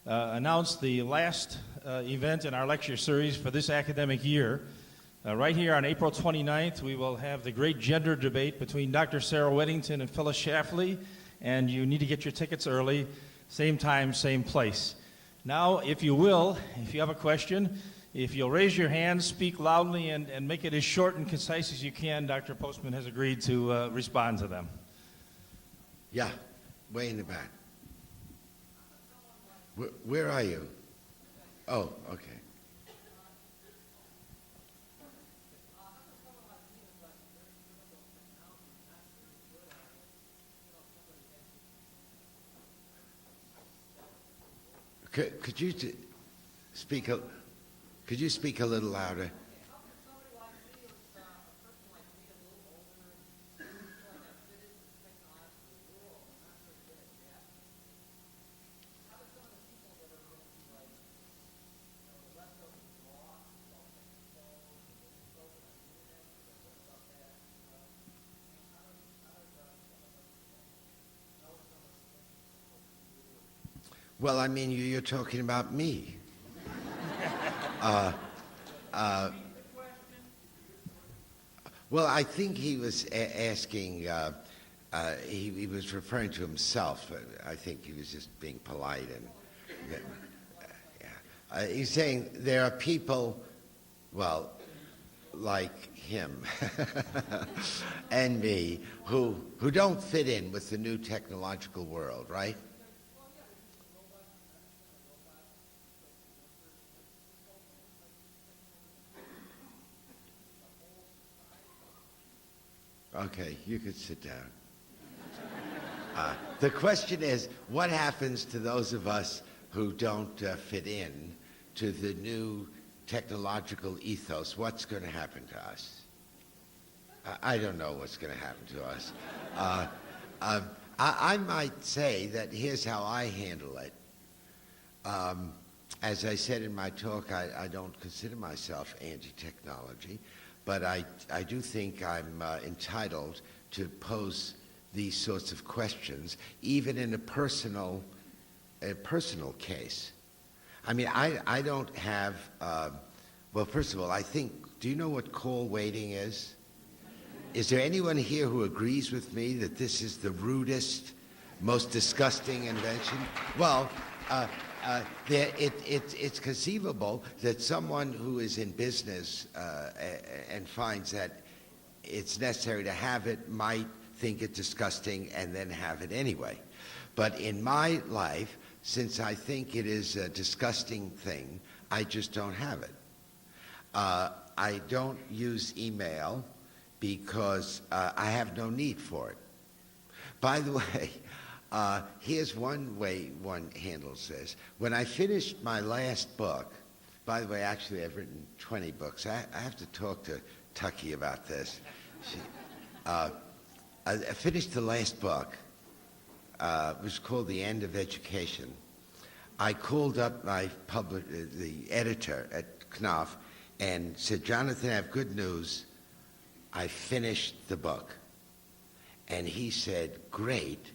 announce the last event in our lecture series for this academic year. Right here on April 29th, we will have the great gender debate between Dr. Sarah Weddington and Phyllis Schlafly, and you need to get your tickets early, same time, same place. Now, if you will, if you have a question, if you'll raise your hand, speak loudly, and make it as short and concise as you can, Dr. Postman has agreed to respond to them. Yeah, way in the back. Where are you? Oh, okay. Could you speak a little louder? Well, I mean, you're talking about me. Well, I think he was asking, he was referring to himself. I think he was just being polite. He's saying there are people, well, like him and me, who don't fit in with the new technological world, right? Okay, you could sit down. The question is, what happens to those of us who don't fit in to the new technological ethos? What's going to happen to us? I don't know what's going to happen to us. I might say that here's how I handle it. As I said in my talk, I don't consider myself anti-technology, but I do think I'm entitled to pose these sorts of questions, even in a personal case. I mean, I don't have, well, first of all, I think, do you know what call waiting is? Is there anyone here who agrees with me that this is the rudest, most disgusting invention? Well, it's conceivable that someone who is in business and finds that it's necessary to have it might think it disgusting and then have it anyway. But in my life, since I think it is a disgusting thing, I just don't have it. I don't use email because I have no need for it. By the way, here's one way one handles this. When I finished my last book, by the way, actually I've written 20 books. I have to talk to Tucky about this. I finished the last book. It was called The End of Education. I called up the editor at Knopf and said, Jonathan, I have good news. I finished the book. And he said, great,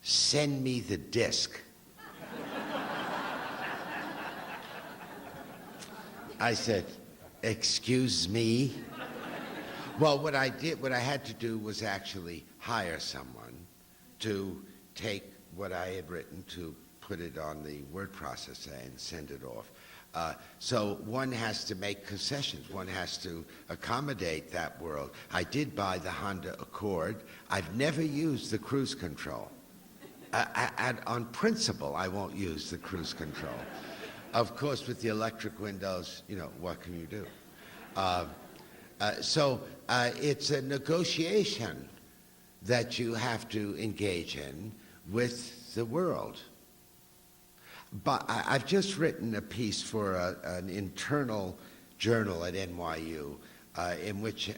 send me the disc. I said, excuse me? Well, what I had to do was actually hire someone to take what I had written to put it on the word processor and send it off. So one has to make concessions. One has to accommodate that world. I did buy the Honda Accord. I've never used the cruise control. On principle, I won't use the cruise control. Of course, with the electric windows, what can you do? So it's a negotiation that you have to engage in with the world. But I've just written a piece for an internal journal at NYU in which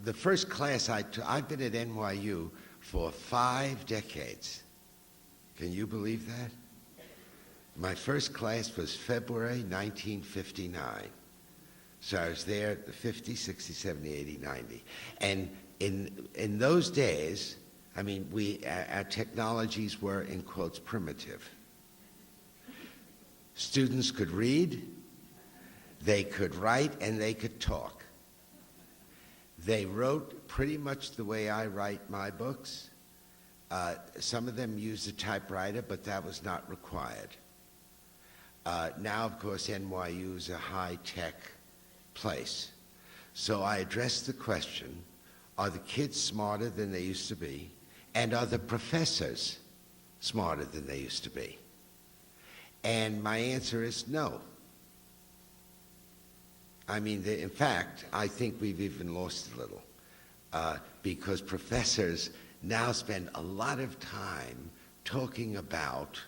the first class I've been at NYU for 5 decades. Can you believe that? My first class was February 1959. So I was there 50, 60, 70, 80, 90. And in those days, I mean, our technologies were, in quotes, primitive. Students could read, they could write, and they could talk. They wrote pretty much the way I write my books. Some of them used a typewriter, but that was not required. Now, of course, NYU is a high-tech place. So I addressed the question, are the kids smarter than they used to be? And are the professors smarter than they used to be? And my answer is no. I mean, in fact, I think we've even lost a little because professors now spend a lot of time talking about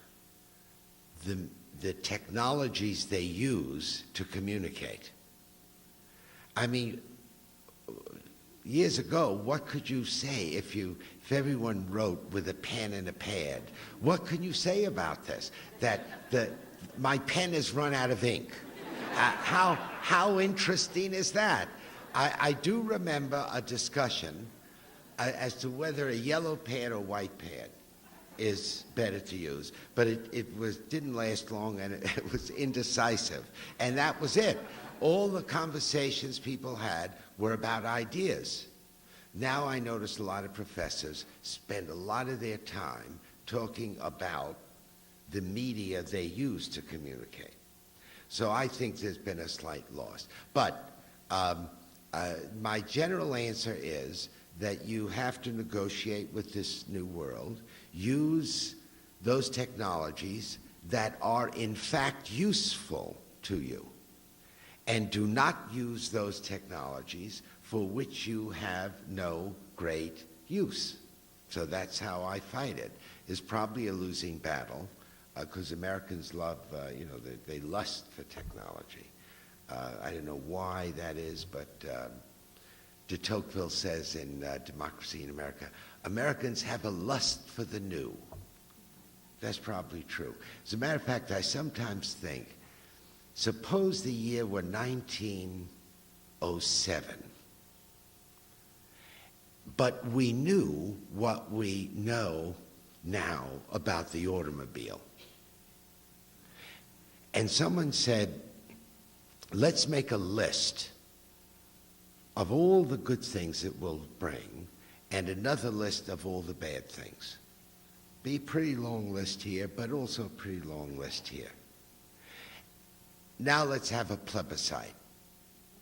the technologies they use to communicate. I mean, years ago, what could you say if everyone wrote with a pen and a pad? What can you say about this? That my pen has run out of ink. How interesting is that? I do remember a discussion as to whether a yellow pad or white pad is better to use, but it didn't last long and it was indecisive, and that was it. All the conversations people had were about ideas. Now I notice a lot of professors spend a lot of their time talking about the media they use to communicate. So I think there's been a slight loss. But my general answer is that you have to negotiate with this new world, use those technologies that are in fact useful to you, and do not use those technologies for which you have no great use. So that's how I fight it. It's probably a losing battle, because Americans love, they lust for technology. I don't know why that is, but de Tocqueville says in Democracy in America, Americans have a lust for the new. That's probably true. As a matter of fact, I sometimes think, suppose the year were 1907, but we knew what we know now about the automobile. And someone said, let's make a list of all the good things it will bring and another list of all the bad things. Be a pretty long list here, but also a pretty long list here. Now let's have a plebiscite.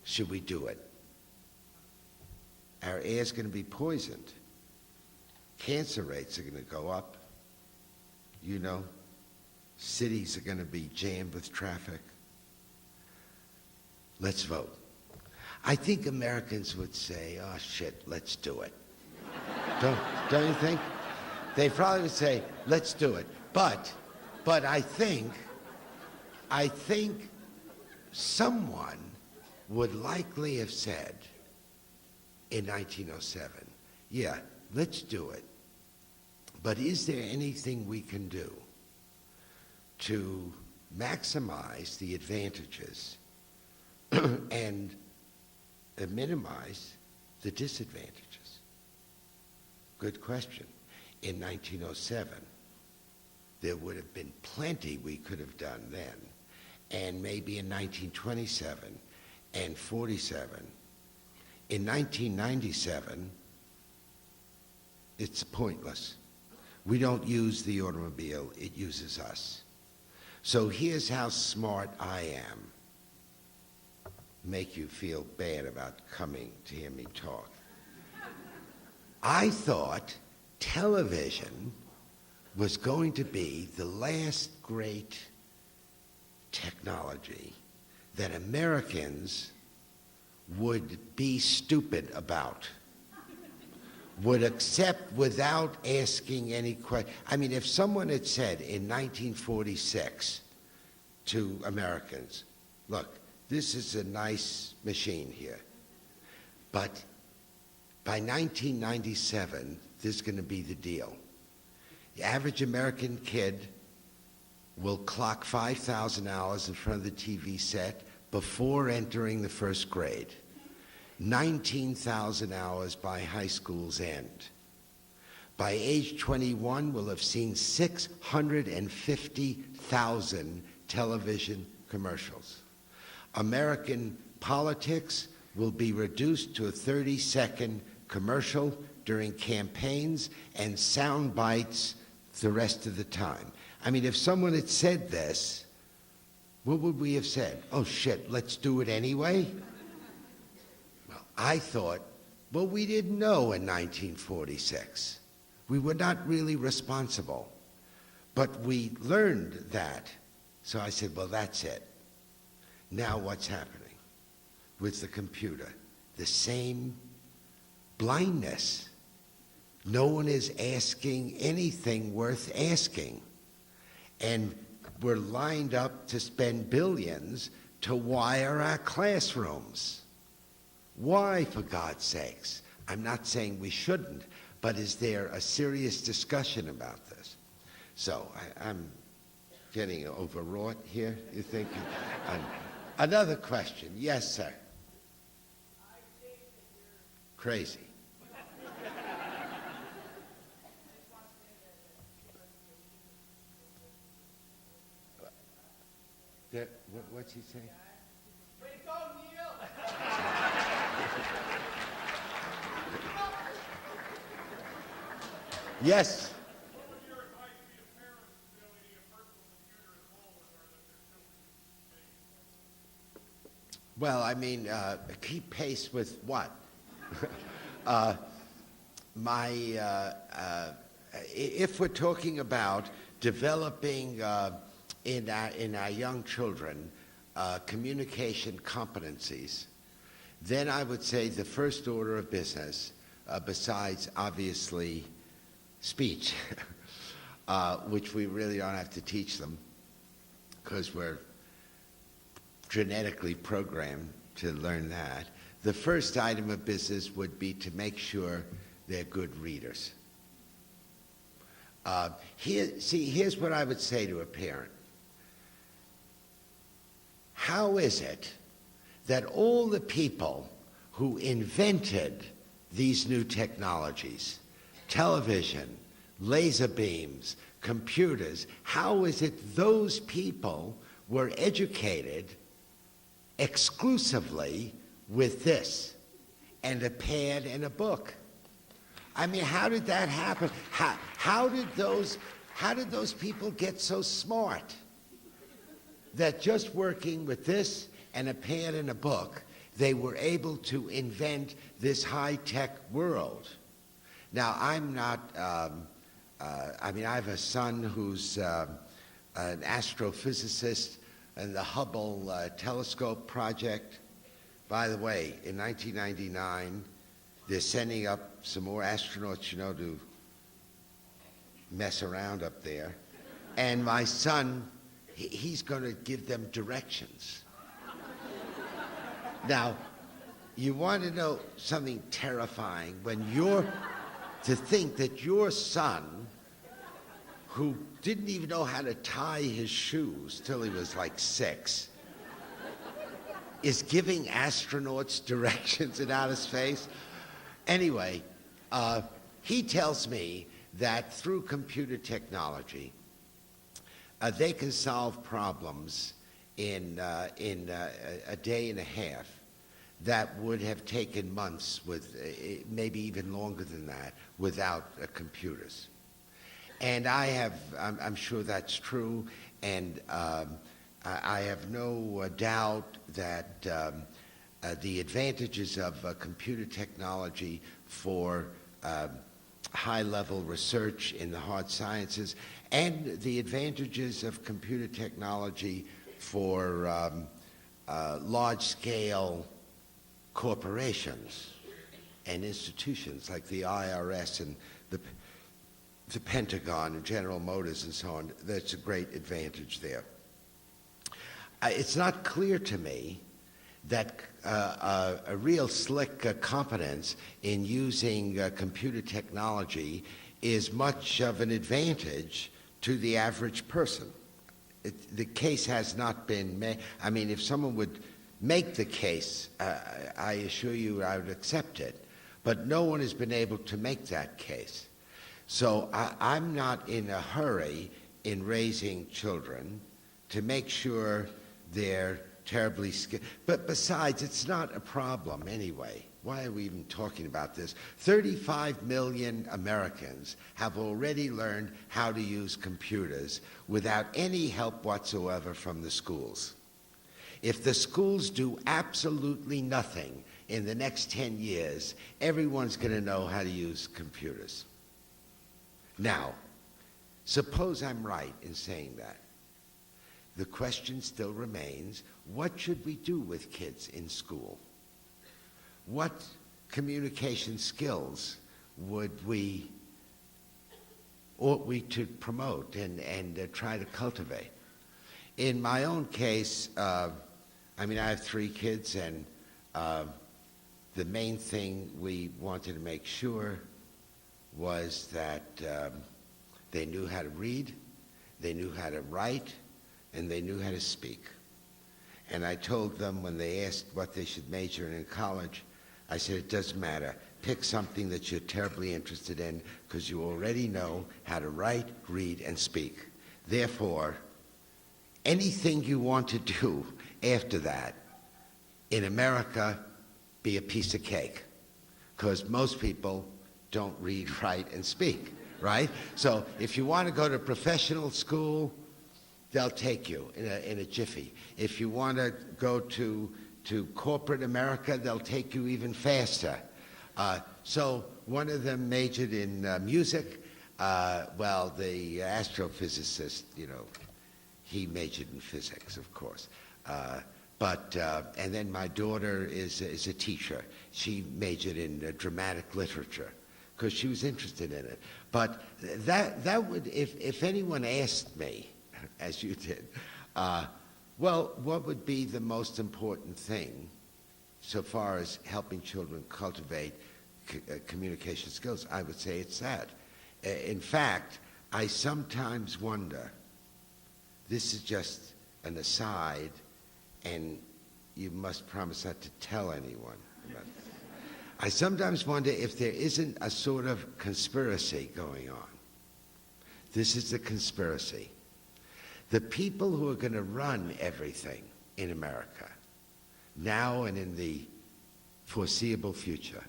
Should we do it? Our air's going to be poisoned. Cancer rates are going to go up. You know, cities are going to be jammed with traffic. Let's vote. I think Americans would say, oh shit, let's do it. Don't you think? They probably would say, let's do it. But I think someone would likely have said in 1907, yeah, let's do it. But is there anything we can do to maximize the advantages and minimize the disadvantages? Good question. In 1907, there would have been plenty we could have done then. And maybe in 1927 and 47. In 1997, it's pointless. We don't use the automobile, it uses us. So here's how smart I am. Make you feel bad about coming to hear me talk. I thought television was going to be the last great technology that Americans would be stupid about, would accept without asking any question. I mean, if someone had said in 1946 to Americans, look, this is a nice machine here, but by 1997, this is going to be the deal. The average American kid will clock 5,000 hours in front of the TV set before entering the first grade. 19,000 hours by high school's end. By age 21, we'll have seen 650,000 television commercials. American politics will be reduced to a 30-second commercial during campaigns and sound bites the rest of the time. I mean, if someone had said this, what would we have said? Oh, shit, let's do it anyway? Well, I thought, well, we didn't know in 1946. We were not really responsible. But we learned that. So I said, well, that's it. Now what's happening with the computer? The same blindness. No one is asking anything worth asking. And we're lined up to spend billions to wire our classrooms. Why, for God's sakes? I'm not saying we shouldn't, but is there a serious discussion about this? So I'm getting overwrought here, you think? Another question. Yes, sir. Crazy. What's he saying? Way to go, Yes. Well, I mean, keep pace with what? uh, if we're talking about developing in our young children communication competencies, then I would say the first order of business, besides obviously speech, which we really don't have to teach them because we're genetically programmed to learn that. The first item of business would be to make sure they're good readers. Here's what I would say to a parent. How is it that all the people who invented these new technologies, television, laser beams, computers, how is it those people were educated exclusively with this and a pad and a book? I mean, how did that happen? How did those people get so smart that just working with this and a pad and a book, they were able to invent this high-tech world? Now, I'm not, I have a son who's an astrophysicist in the Hubble telescope project. By the way, in 1999, they're sending up some more astronauts, to mess around up there. And my son, he's going to give them directions. Now, you want to know something terrifying? To think that your son, who didn't even know how to tie his shoes till he was like 6, is giving astronauts directions in outer space. Anyway, he tells me that through computer technology, they can solve problems in a day and a half that would have taken months, with maybe even longer than that, without computers. And I'm sure that's true, and I have no doubt that the advantages of computer technology for high-level research in the hard sciences, and the advantages of computer technology for large-scale corporations and institutions like the IRS and the Pentagon and General Motors and so on. That's a great advantage there. It's not clear to me that a real slick competence in using computer technology is much of an advantage to the average person. The case has not been made. I mean, if someone would make the case, I assure you I would accept it. But no one has been able to make that case. So I'm not in a hurry in raising children to make sure they're terribly skilled. But besides, it's not a problem anyway. Why are we even talking about this? 35 million Americans have already learned how to use computers without any help whatsoever from the schools. If the schools do absolutely nothing in the next 10 years, everyone's going to know how to use computers. Now, suppose I'm right in saying that. The question still remains, what should we do with kids in school? What communication skills ought we to promote and try to cultivate? In my own case, I have 3 kids, and the main thing we wanted to make sure was that they knew how to read, they knew how to write, and they knew how to speak. And I told them when they asked what they should major in college, I said, it doesn't matter. Pick something that you're terribly interested in, because you already know how to write, read, and speak. Therefore, anything you want to do after that, in America, be a piece of cake, because most people don't read, write, and speak, right? So if you want to go to professional school, they'll take you in a jiffy. If you want to go to corporate America, they'll take you even faster. So one of them majored in music. Well, the astrophysicist, he majored in physics, of course. And then my daughter is a teacher. She majored in dramatic literature because she was interested in it. But that would, if anyone asked me, as you did, well, what would be the most important thing so far as helping children cultivate communication skills? I would say it's that. In fact, I sometimes wonder, this is just an aside, and you must promise not to tell anyone. I sometimes wonder if there isn't a sort of conspiracy going on. This is the conspiracy. The people who are going to run everything in America, now and in the foreseeable future,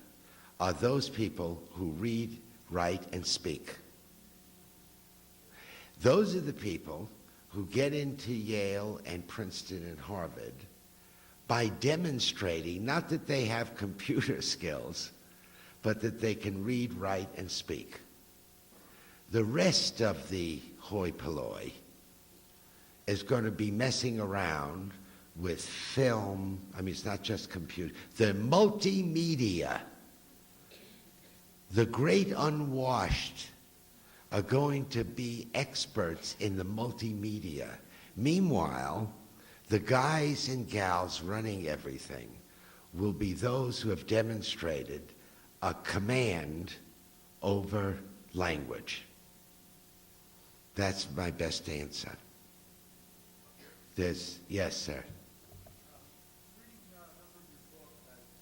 are those people who read, write, and speak. Those are the people who get into Yale and Princeton and Harvard by demonstrating, not that they have computer skills, but that they can read, write, and speak. The rest of the hoi polloi is going to be messing around with film. I mean, it's not just computer. The multimedia, the great unwashed are going to be experts in the multimedia. Meanwhile, the guys and gals running everything will be those who have demonstrated a command over language. That's my best answer. Yes, sir.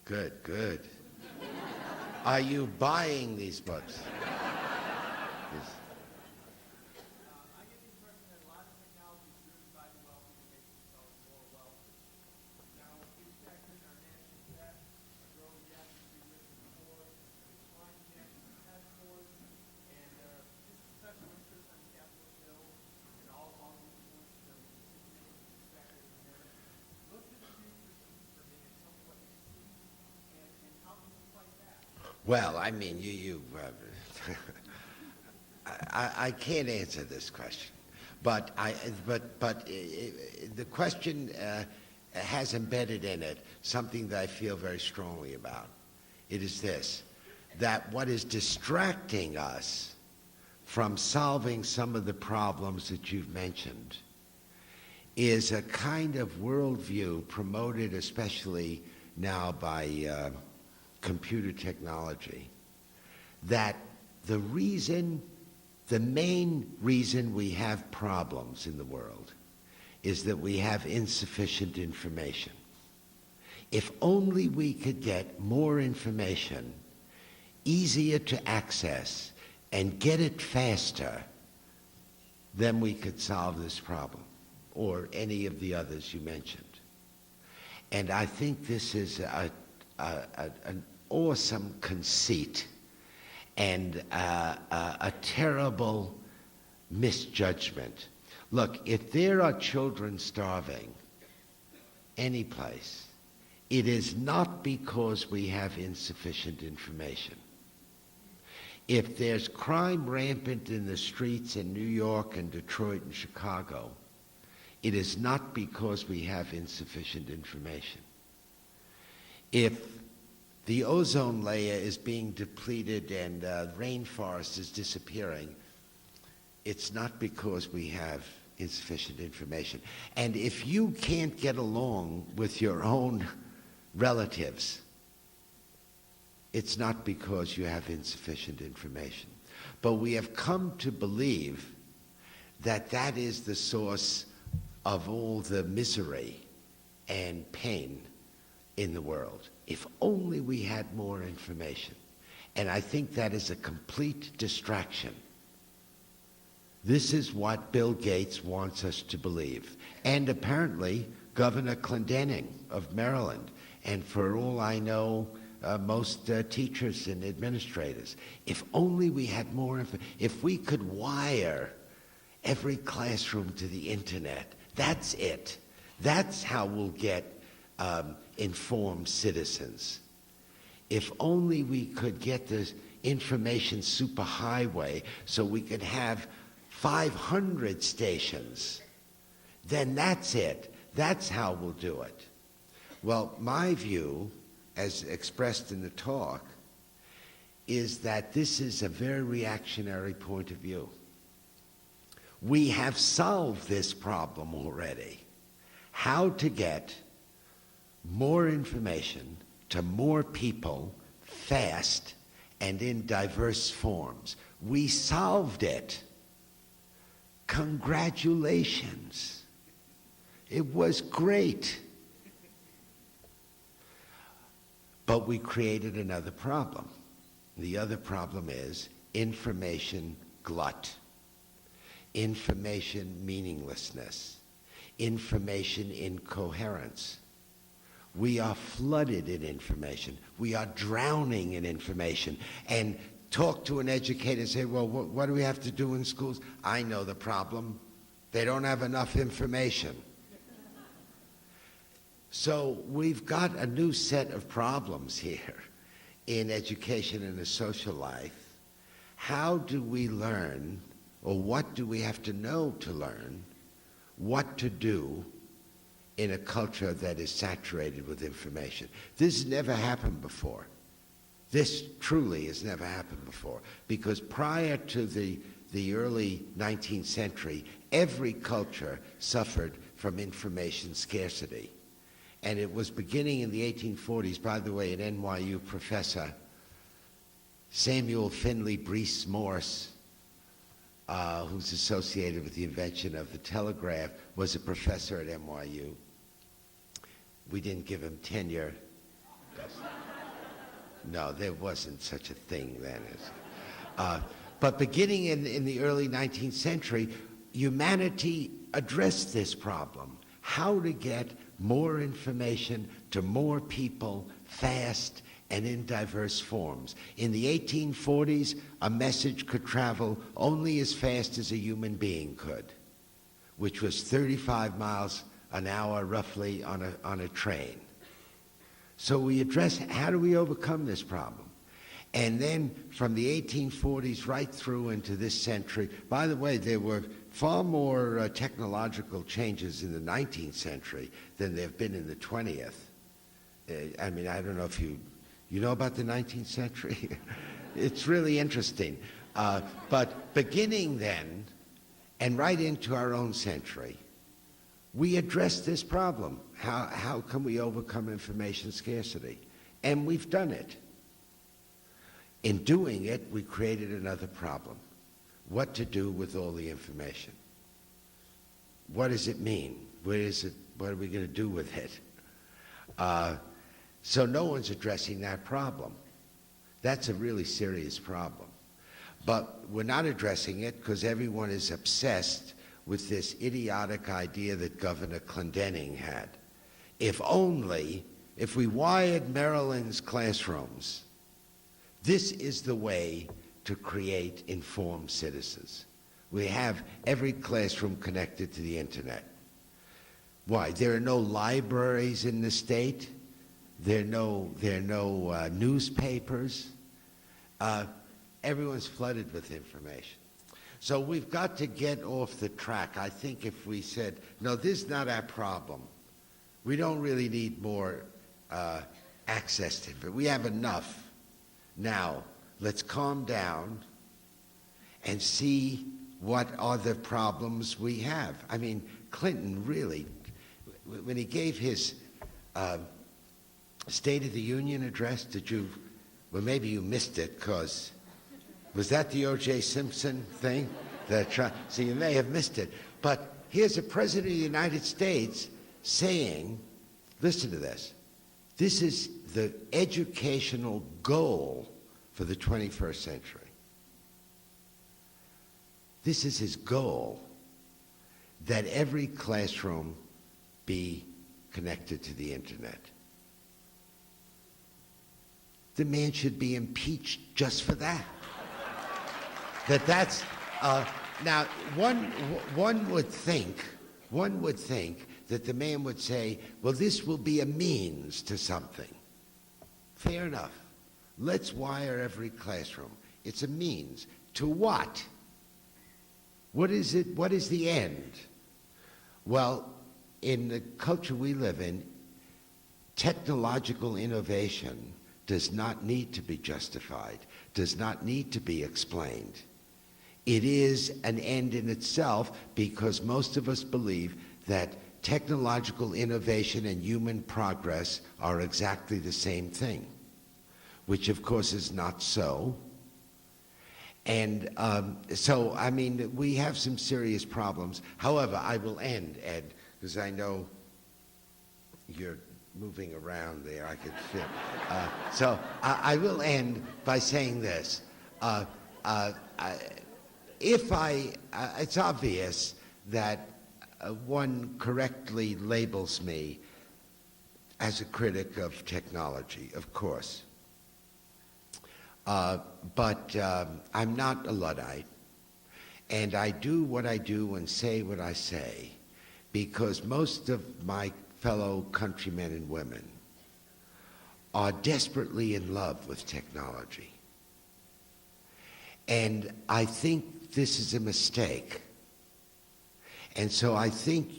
Good, good. Are you buying these books? Yes. Well, I mean, I can't answer this question, but the question has embedded in it something that I feel very strongly about. It is this, that what is distracting us from solving some of the problems that you've mentioned is a kind of worldview promoted especially now by computer technology, that the main reason we have problems in the world is that we have insufficient information. If only we could get more information, easier to access, and get it faster, then we could solve this problem, or any of the others you mentioned. And I think this is an awesome conceit and a terrible misjudgment. Look, if there are children starving any place, it is not because we have insufficient information. If there's crime rampant in the streets in New York and Detroit and Chicago, it is not because we have insufficient information. If the ozone layer is being depleted and rainforest is disappearing, it's not because we have insufficient information. And if you can't get along with your own relatives, it's not because you have insufficient information. But we have come to believe that that is the source of all the misery and pain in the world. If only we had more information. And I think that is a complete distraction. This is what Bill Gates wants us to believe. And apparently, Governor Clendening of Maryland and for all I know, most teachers and administrators. If only we had more if we could wire every classroom to the internet, that's it. That's how we'll get informed citizens. If only we could get this information superhighway so we could have 500 stations, then that's it. That's how we'll do it. Well, my view, as expressed in the talk, is that this is a very reactionary point of view. We have solved this problem already. How to get more information to more people fast and in diverse forms. We solved it. Congratulations. It was great. But we created another problem. The other problem is information glut, information meaninglessness, information incoherence. We are flooded in information. We are drowning in information. And talk to an educator and say, well, what do we have to do in schools? I know the problem. They don't have enough information. So we've got a new set of problems here in education and the social life. How do we learn, or what do we have to know to learn, what to do in a culture that is saturated with information? This has never happened before. This truly has never happened before, because prior to the early 19th century, every culture suffered from information scarcity. And it was beginning in the 1840s. By the way, an NYU professor, Samuel Finley Breese Morse, who's associated with the invention of the telegraph, was a professor at NYU. We didn't give him tenure. No, there wasn't such a thing then. But beginning in the early 19th century, humanity addressed this problem. How to get more information to more people fast and in diverse forms. In the 1840s, a message could travel only as fast as a human being could, which was 35 miles an hour roughly on a train. So we address, how do we overcome this problem? And then from the 1840s right through into this century, by the way, there were far more technological changes in the 19th century than there have been in the 20th. I mean, I don't know if you know about the 19th century? It's really interesting. But beginning then, and right into our own century, we addressed this problem. How can we overcome information scarcity? And we've done it. In doing it, we created another problem. What to do with all the information? What does it mean? What are we going to do with it? So no one's addressing that problem. That's a really serious problem. But we're not addressing it because everyone is obsessed with this idiotic idea that Governor Clendening had. If we wired Maryland's classrooms, this is the way to create informed citizens. We have every classroom connected to the internet. Why? There are no libraries in the state. There are no newspapers. Everyone's flooded with information. So we've got to get off the track. I think if we said, no, this is not our problem. We don't really need more access to it. We have enough. Now, let's calm down and see what other problems we have. I mean, Clinton really, when he gave his State of the Union address, well, maybe you missed it, because was that the O.J. Simpson thing? So you may have missed it. But here's the President of the United States saying, listen to this, this is the educational goal for the 21st century. This is his goal, that every classroom be connected to the internet. the man should be impeached just for that. Now, one would think that the man would say, well, this will be a means to something. Fair enough. Let's wire every classroom. It's a means. To what? What is it? What is the end? Well, in the culture we live in, technological innovation does not need to be justified, does not need to be explained. It is an end in itself because most of us believe that technological innovation and human progress are exactly the same thing, which of course is not so. And so, I mean, we have some serious problems. However, I will end, Ed, because I know you're moving around there. I could feel. So I will end by saying this. It's obvious that one correctly labels me as a critic of technology, of course. But I'm not a Luddite, and I do what I do and say what I say because most of my fellow countrymen and women are desperately in love with technology. And I think this is a mistake. And so I think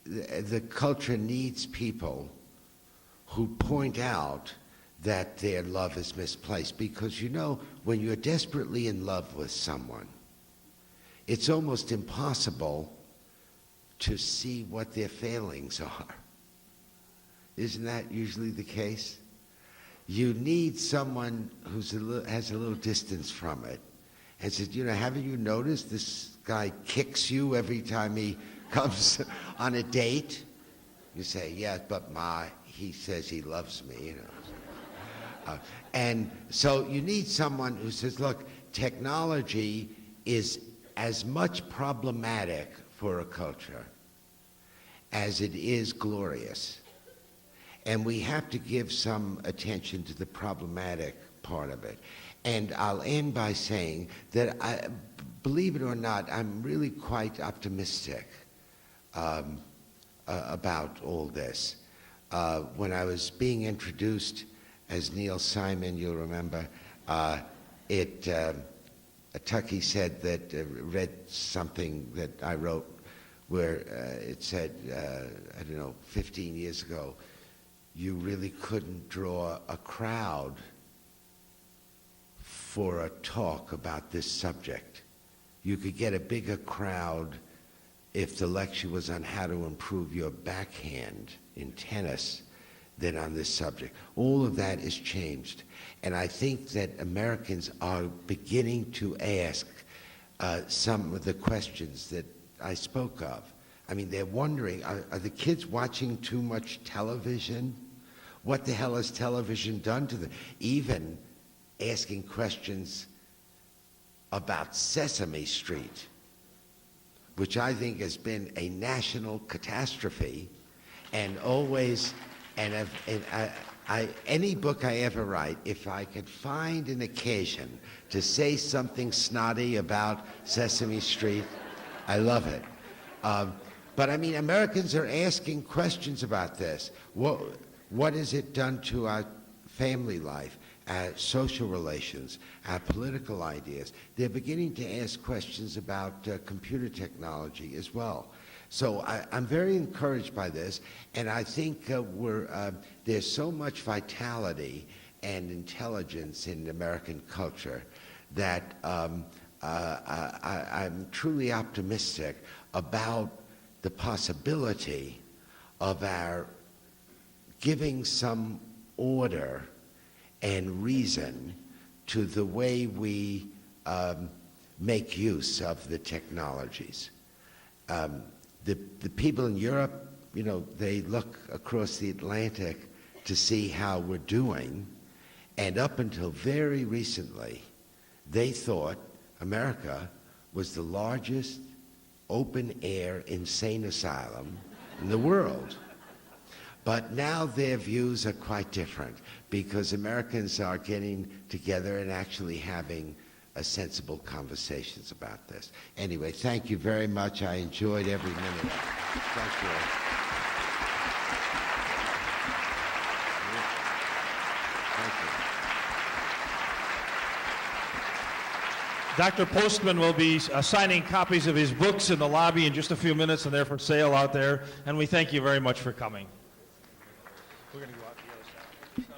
the culture needs people who point out that their love is misplaced. Because, you know, when you're desperately in love with someone, it's almost impossible to see what their failings are. Isn't that usually the case? You need someone who has a little distance from it and says, you know, haven't you noticed this guy kicks you every time he comes on a date? You say, yeah, but he says he loves me, you know. And so you need someone who says, look, technology is as much problematic for a culture as it is glorious. And we have to give some attention to the problematic part of it. And I'll end by saying that, believe it or not, I'm really quite optimistic about all this. When I was being introduced as Neil Simon, you'll remember, Tucky said that, read something that I wrote where it said, I don't know, 15 years ago, you really couldn't draw a crowd for a talk about this subject. You could get a bigger crowd if the lecture was on how to improve your backhand in tennis than on this subject. All of that is changed. And I think that Americans are beginning to ask some of the questions that I spoke of. I mean, they're wondering, are the kids watching too much television? What the hell has television done to them? Even asking questions about Sesame Street, which I think has been a national catastrophe, and always, any book I ever write, if I could find an occasion to say something snotty about Sesame Street, I love it. But I mean, Americans are asking questions about this. What has it done to our family life, our social relations, our political ideas? They're beginning to ask questions about computer technology as well. So I'm very encouraged by this, and I think there's so much vitality and intelligence in American culture that I'm truly optimistic about the possibility of our giving some order and reason to the way we make use of the technologies. The people in Europe, you know, they look across the Atlantic to see how we're doing, and up until very recently, they thought America was the largest open-air insane asylum in the world. But now their views are quite different because Americans are getting together and actually having sensible conversations about this. Anyway, thank you very much. I enjoyed every minute. Thank you. Dr. Postman will be signing copies of his books in the lobby in just a few minutes, and they're for sale out there. And we thank you very much for coming. We're going to go out the other side.